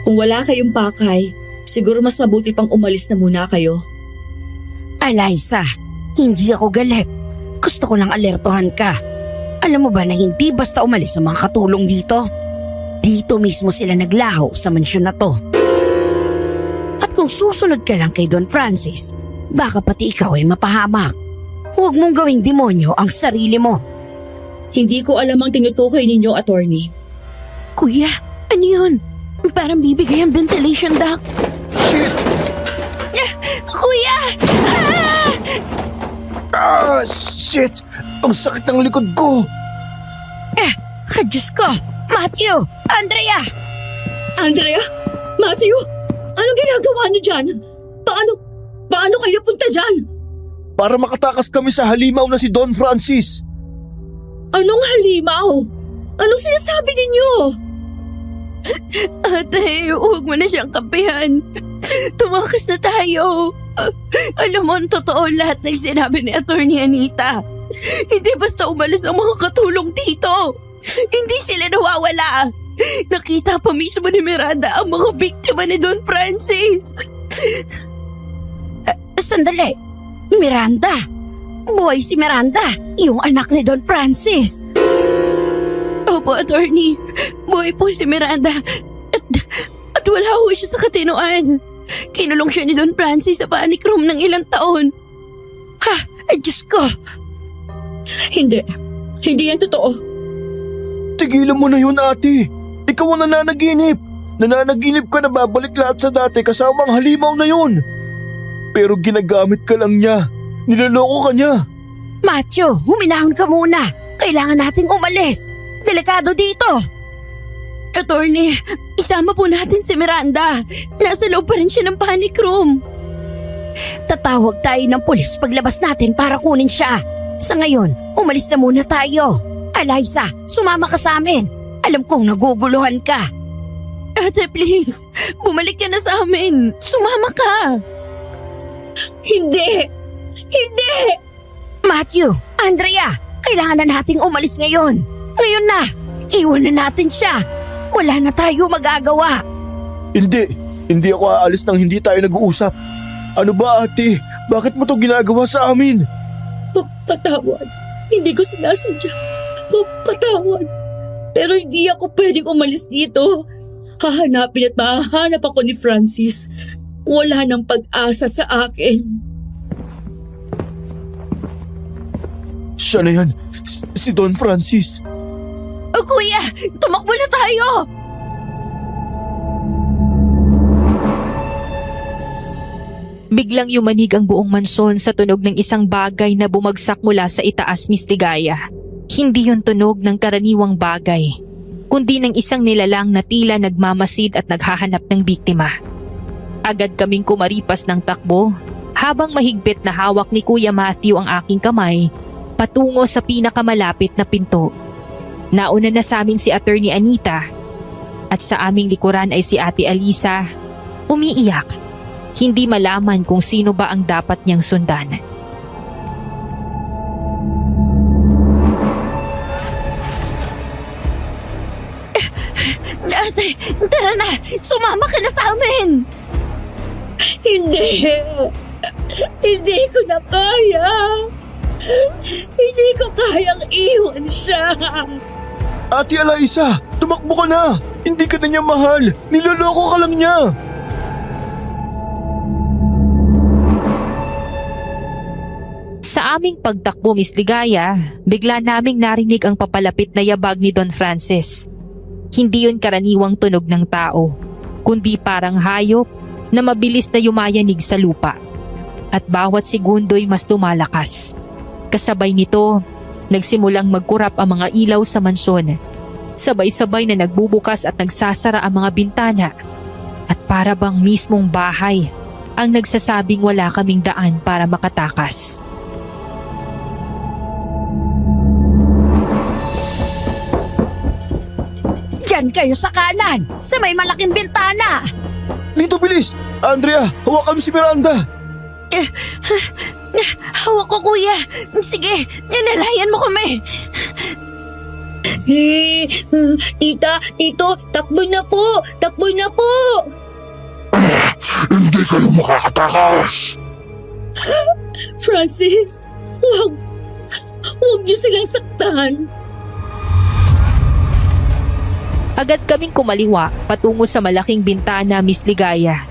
Kung wala kayong pakay, siguro mas mabuti pang umalis na muna kayo. Eliza, hindi ako galit. Gusto ko lang alertuhan ka. Alam mo ba na hindi basta umalis ang mga katulong dito? Dito mismo sila naglaho sa mansyon na to. At kung susunod ka lang kay Don Francis, baka pati ikaw ay mapahamak. Huwag mong gawing demonyo ang sarili mo. Hindi ko alam ang tinutukoy ninyo, attorney. Kuya, ano yun? Parang bibigay ang ventilation duct. Shit! Kuya! Shit! Ang sakit ng likod ko! Diyos ko! Matthew! Andrea! Andrea? Matthew? Anong ginagawa niyo dyan? Paano kayo punta dyan? Para makatakas kami sa halimaw na si Don Francis. Anong halimaw? Anong sinasabi ninyo? Ate, huwag mo na siyang kampihan. Tumakas na tayo. Alam mo, ang totoo lahat ng sinabi ni Attorney Anita. Hindi basta umalis ang mga katulong dito. Hindi sila nawawala. Nakita pa mismo ni Miranda ang mga biktima ni Don Francis. Sandali. Miranda? Buhay si Miranda, yung anak ni Don Francis. Opo, Attorney. Buhay po si Miranda. At wala ho siya sa katinoan. Kinulong siya ni Don Francis sa panic room ng ilang taon. Diyos ko. Hindi yan totoo. Tigilan mo na yun, ate. Ikaw ang nananaginip. Nananaginip ka na babalik lahat sa dati kasama ang halimaw na yun. Pero ginagamit ka lang niya. Niloloko ka niya. Matthew, huminahon ka muna. Kailangan nating umalis. Delikado dito. Attorney, isama po natin si Miranda. Nasa loob pa rin siya ng panic room. Tatawag tayo ng pulis paglabas natin para kunin siya. Sa ngayon, umalis na muna tayo. Eliza, sumama ka sa amin. Alam kong naguguluhan ka. Ate, please. Bumalik ka na sa amin. Sumama ka. Hindi! Matthew, Andrea, kailangan na nating umalis ngayon. Ngayon na. Iwan na natin siya. Wala na tayo magagawa. Hindi ako aalis nang hindi tayo nag-uusap. Ano ba, ate? Bakit mo to ginagawa sa amin? Patawad. Hindi ko sinasadya. Patawad. Pero hindi ako pwedeng umalis dito. Hahanapin at mahahanap ako ni Francis. Wala nang pag-asa sa akin. Siya na yan. Si Don Francis. Kuya, tumakbo na tayo. Biglang yumanig ang buong mansyon sa tunog ng isang bagay na bumagsak mula sa itaas, Miss Ligaya. Hindi yun tunog ng karaniwang bagay, kundi ng isang nilalang na tila nagmamasid at naghahanap ng biktima. Agad kaming kumaripas ng takbo habang mahigpit na hawak ni Kuya Matthew ang aking kamay patungo sa pinakamalapit na pinto. Nauna na sa amin si Attorney Anita at sa aming likuran ay si Ate Eliza, umiiyak. Hindi malaman kung sino ba ang dapat niyang sundan. Ate, tara na. Sumama ka na sa amin. Hindi ko na kaya. Hindi ko kayang iwan siya. Ate Eliza, tumakbo ka na! Hindi ka na niya mahal! Niloloko ka lang niya! Sa aming pagtakbo, Miss Ligaya, bigla naming narinig ang papalapit na yabag ni Don Francis. Hindi yun karaniwang tunog ng tao, kundi parang hayop na mabilis na yumayanig sa lupa. At bawat segundo'y mas lumalakas. Kasabay nito, nagsimulang magkurap ang mga ilaw sa mansyon. Sabay-sabay na nagbubukas at nagsasara ang mga bintana. At para bang mismong bahay ang nagsasabing wala kaming daan para makatakas. Diyan kayo sa kanan, sa may malaking bintana. Dito, bilis! Andrea, hawakan mo si Miranda! Hawak ko, kuya. Sige, nilalayan mo kami. Tita, tito, takbo na po! Takbo na po! Hindi kayo makakatakas! Francis, huwag niyo silang saktan. Agad kaming kumaliwa patungo sa malaking bintana, Miss Ligaya.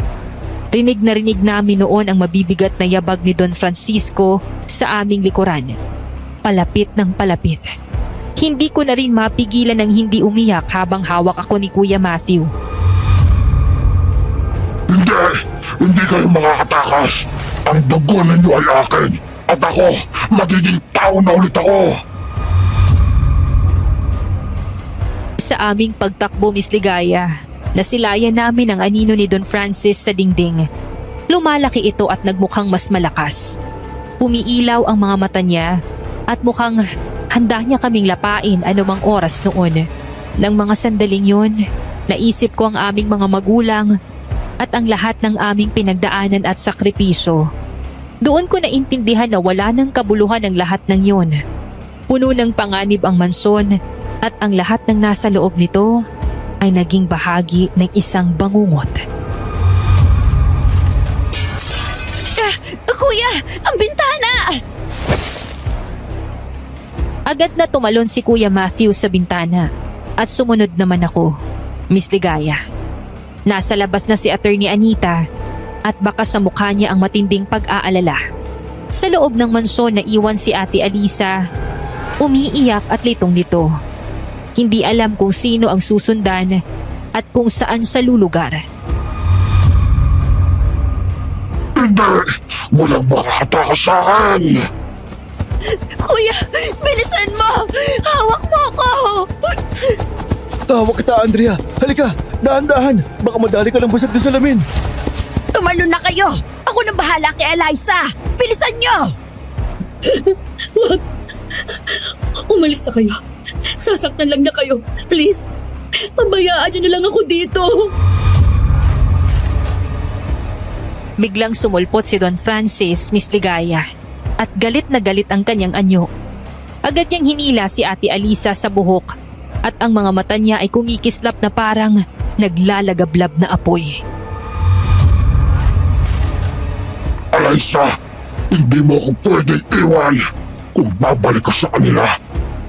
Rinig na rinig namin noon ang mabibigat na yabag ni Don Francisco sa aming likuran. Palapit ng palapit. Hindi ko na rin mapigilan ng hindi umiyak habang hawak ako ni Kuya Matthew. Hindi kayo makakatakas! Ang dugo ninyo ay akin! At ako, magiging tao na ulit ako! Sa aming pagtakbo, Miss Ligaya, nasilayan namin ang anino ni Don Francis sa dingding. Lumalaki ito at nagmukhang mas malakas. Umiilaw ang mga mata niya at mukhang handa niya kaming lapain anumang oras noon. Nang mga sandaling yun, naisip ko ang aming mga magulang at ang lahat ng aming pinagdaanan at sakripisyo. Doon ko naintindihan na wala nang kabuluhan ang lahat ng yun. Puno ng panganib ang mansyon at ang lahat ng nasa loob nito ay naging bahagi ng isang bangungot. Kuya, ang bintana! Agad na tumalon si Kuya Matthew sa bintana at sumunod naman ako, Miss Ligaya. Nasa labas na si Attorney Anita at baka sa mukha niya ang matinding pag-aalala. Sa loob ng mansyon na iwan si Ate Alisa, umiiyak at litong-lito. Hindi alam kung sino ang susundan at kung saan sa lulugar. Hindi! Walang makakatakas sa akin! Kuya, bilisan mo! Hawak mo ako! Hawak kita, Andrea! Halika! Dahan-dahan! Baka madali ka ng basag na salamin! Tumalon na kayo! Ako nang bahala kay Eliza! Bilisan nyo! Wag! Umalis na kayo. Sasaktan lang na kayo. Please, pabayaan niyo na lang ako dito. Biglang sumulpot si Don Francis, Miss Ligaya, at galit na galit ang kanyang anyo. Agad niyang hinila si Ate Alisa sa buhok at ang mga mata niya ay kumikislap na parang naglalagablab na apoy. Eliza, hindi mo ako pwedeng iwan! Kung babalik ka sa kanila,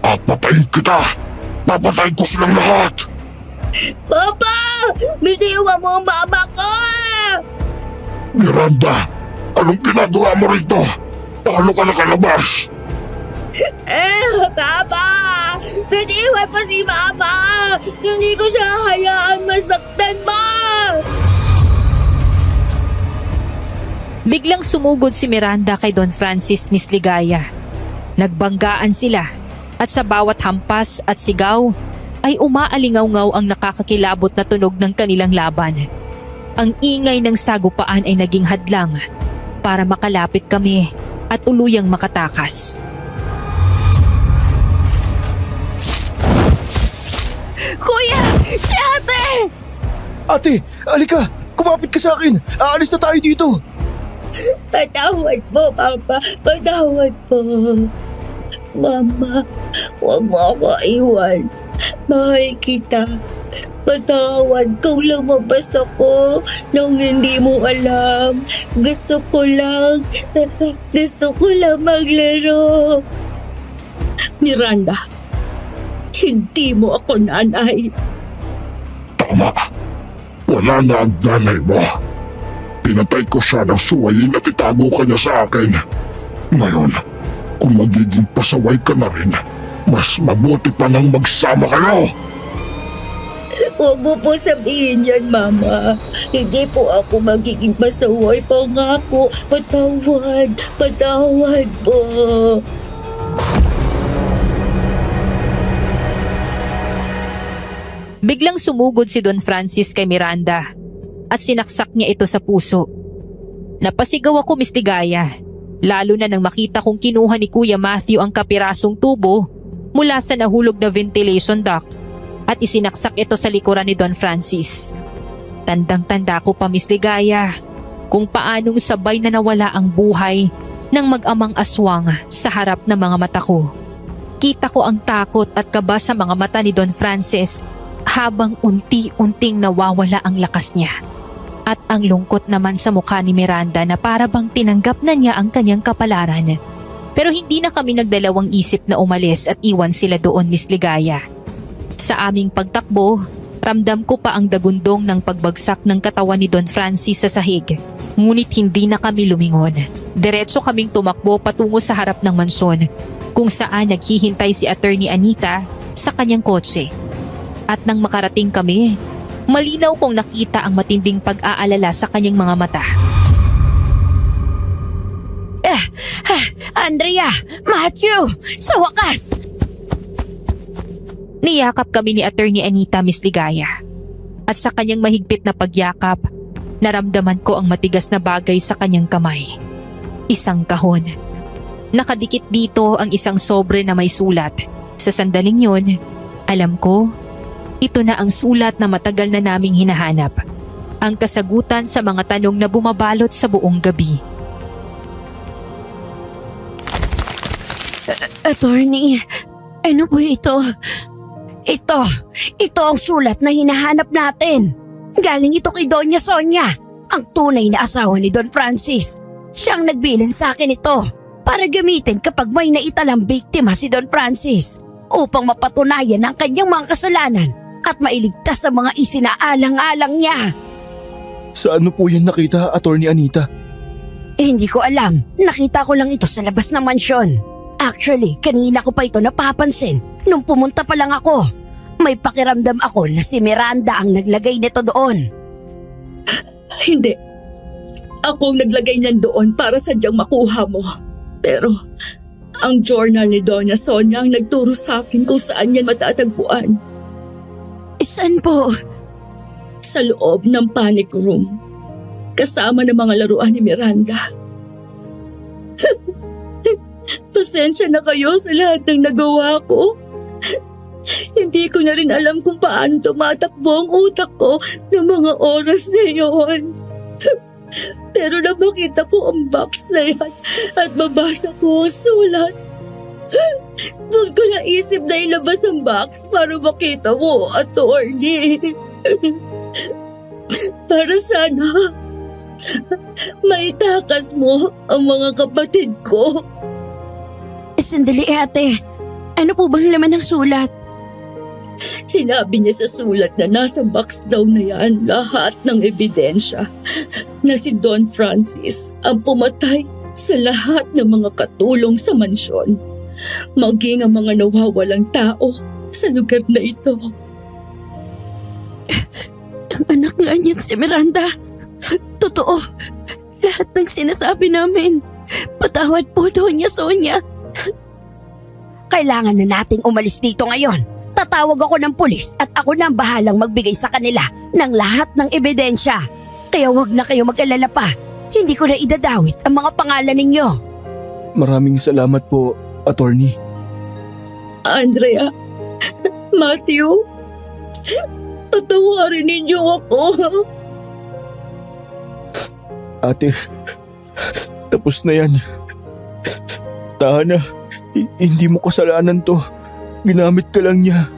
papatayin kita! Papatayin ko silang lahat! Papa! Bitiwan mo ang mama ko! Miranda, anong ginagawa mo rito? Paano ka nakalabas? Papa! Bitiwan pa si mama! Hindi ko siya hayaan masaktan mo! Biglang sumugod si Miranda kay Don Francis, Miss Ligaya. Nagbanggaan sila at sa bawat hampas at sigaw ay umaalingaw-ngaw ang nakakakilabot na tunog ng kanilang laban. Ang ingay ng sagupaan ay naging hadlang para makalapit kami at tuluyang makatakas. Kuya! Si ate! Ate! Halika! Kumapit ka sa akin! Aalis na tayo dito! Patawad po, Papa. Patawad po. Mama, huwag mo ako iwan. Mahal kita. Patawad kung lumabas ako nung hindi mo alam. Gusto ko lang maglaro. Miranda, hindi mo ako nanay. Tama. Wala na ang nanay mo. Pinatay ko siya ng suwayin at itago ka niya sa akin. Ngayon, kung magiging pasaway ka na rin, mas mabuti pa nang magsama kayo. Huwag mo po sabihin yan, Mama. Hindi po ako magiging pasaway. Pangako, patawad. Patawad po. Biglang sumugod si Don Francis kay Miranda at sinaksak niya ito sa puso. Napasigaw ako, Miss Ligaya, lalo na nang makita kong kinuha ni Kuya Matthew ang kapirasong tubo mula sa nahulog na ventilation duct at isinaksak ito sa likuran ni Don Francis. Tandang-tanda ko pa, Miss Ligaya, kung paanong sabay na nawala ang buhay ng mag-amang aswang sa harap ng mga mata ko. Kita ko ang takot at kaba sa mga mata ni Don Francis habang unti-unting nawawala ang lakas niya. At ang lungkot naman sa mukha ni Miranda na para bang tinanggap na niya ang kanyang kapalaran. Pero hindi na kami nagdalawang isip na umalis at iwan sila doon, Miss Ligaya. Sa aming pagtakbo, ramdam ko pa ang dagundong ng pagbagsak ng katawan ni Don Francis sa sahig. Ngunit hindi na kami lumingon. Diretso kaming tumakbo patungo sa harap ng mansyon kung saan naghihintay si Attorney Anita sa kanyang kotse. At nang makarating kami, malinaw kong nakita ang matinding pag-aalala sa kanyang mga mata. Andrea! Matthew! Sa wakas! Niyakap kami ni Attorney Anita, Miss Ligaya. At sa kanyang mahigpit na pagyakap, naramdaman ko ang matigas na bagay sa kanyang kamay. Isang kahon. Nakadikit dito ang isang sobre na may sulat. Sa sandaling yun, alam ko, ito na ang sulat na matagal na naming hinahanap. Ang kasagutan sa mga tanong na bumabalot sa buong gabi. Attorney, ano po ito? Ito ang sulat na hinahanap natin. Galing ito kay Doña Sonia, ang tunay na asawa ni Don Francis. Siyang nagbilin sa akin ito para gamitin kapag may naitalang biktima si Don Francis upang mapatunayan ang kanyang mga kasalanan at mailigtas sa mga isinaalang-alang niya. Saan mo po yan nakita, Attorney Anita? Hindi ko alam. Nakita ko lang ito sa labas ng mansyon. Actually, kanina ko pa ito napapansin nung pumunta pa lang ako. May pakiramdam ako na si Miranda ang naglagay nito doon. Hindi. Ako ang naglagay niyan doon para sadyang makuha mo. Pero ang journal ni Doña Sonia ang nagturo sa akin kung saan yan matatagpuan. Saan po? Sa loob ng panic room. Kasama ng mga laruan ni Miranda. Pasensya na kayo sa lahat ng nagawa ko. Hindi ko na rin alam kung paano tumatakbo ang utak ko ng mga oras na yun. Pero napakita ko ang box na yan at mabasa ko ang sulat. Doon ko naisip na ilabas ang box para makita mo, Attorney. Para sana maitakas mo ang mga kapatid ko. Sandali ate, ano po bang laman ng sulat? Sinabi niya sa sulat na nasa box daw na yan lahat ng ebidensya na si Don Francis ang pumatay sa lahat ng mga katulong sa mansyon, maging ang mga nawawalang tao sa lugar na ito. Ang anak nga niyan si Miranda. Totoo, lahat ng sinasabi namin. Patawad po, Doña Sonia. Kailangan na nating umalis dito ngayon. Tatawag ako ng pulis at ako na ang bahalang magbigay sa kanila ng lahat ng ebidensya. Kaya wag na kayo mag-alala pa. Hindi ko na idadawit ang mga pangalan ninyo. Maraming salamat po, Attorney. Andrea, Matthew, patawarin ninyo ako. Ate, tapos na yan. Tahan na, hindi mo kasalanan to. Ginamit ka lang niya.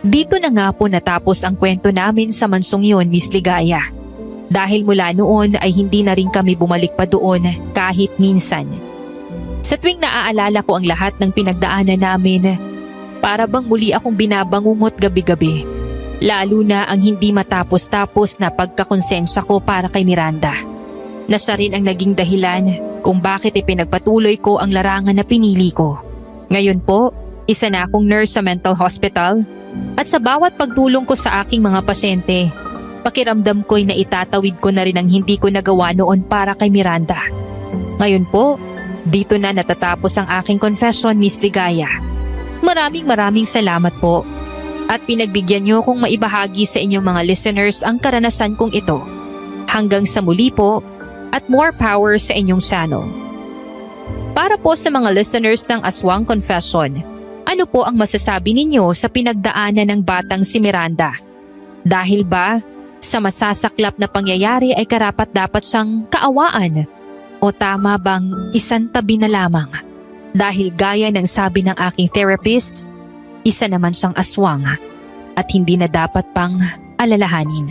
Dito na nga po natapos ang kwento namin sa mansong yun, Miss Ligaya. Dahil mula noon ay hindi na rin kami bumalik pa doon kahit minsan. Sa tuwing naaalala ko ang lahat ng pinagdaanan namin, para bang muli akong binabangungot gabi-gabi. Lalo na ang hindi matapos-tapos na pagkakonsensya ko para kay Miranda. Na siya rin ang naging dahilan kung bakit ipinagpatuloy ko ang larangan na pinili ko. Ngayon po, isa na akong nurse sa mental hospital at sa bawat pagtulong ko sa aking mga pasyente, pakiramdam ko'y naitatawid ko na rin ang hindi ko nagawa noon para kay Miranda. Ngayon po, dito na natatapos ang aking confession, Miss Ligaya. Maraming salamat po at pinagbigyan niyo kong maibahagi sa inyong mga listeners ang karanasan kong ito. Hanggang sa muli po at more power sa inyong channel. Para po sa mga listeners ng Aswang Confession, ano po ang masasabi ninyo sa pinagdaanan ng batang si Miranda? Dahil ba sa masasaklap na pangyayari ay karapat-dapat siyang kaawaan? O tama bang isang tabi na lamang? Dahil gaya ng sabi ng aking therapist, isa naman siyang aswang at hindi na dapat pang alalahanin.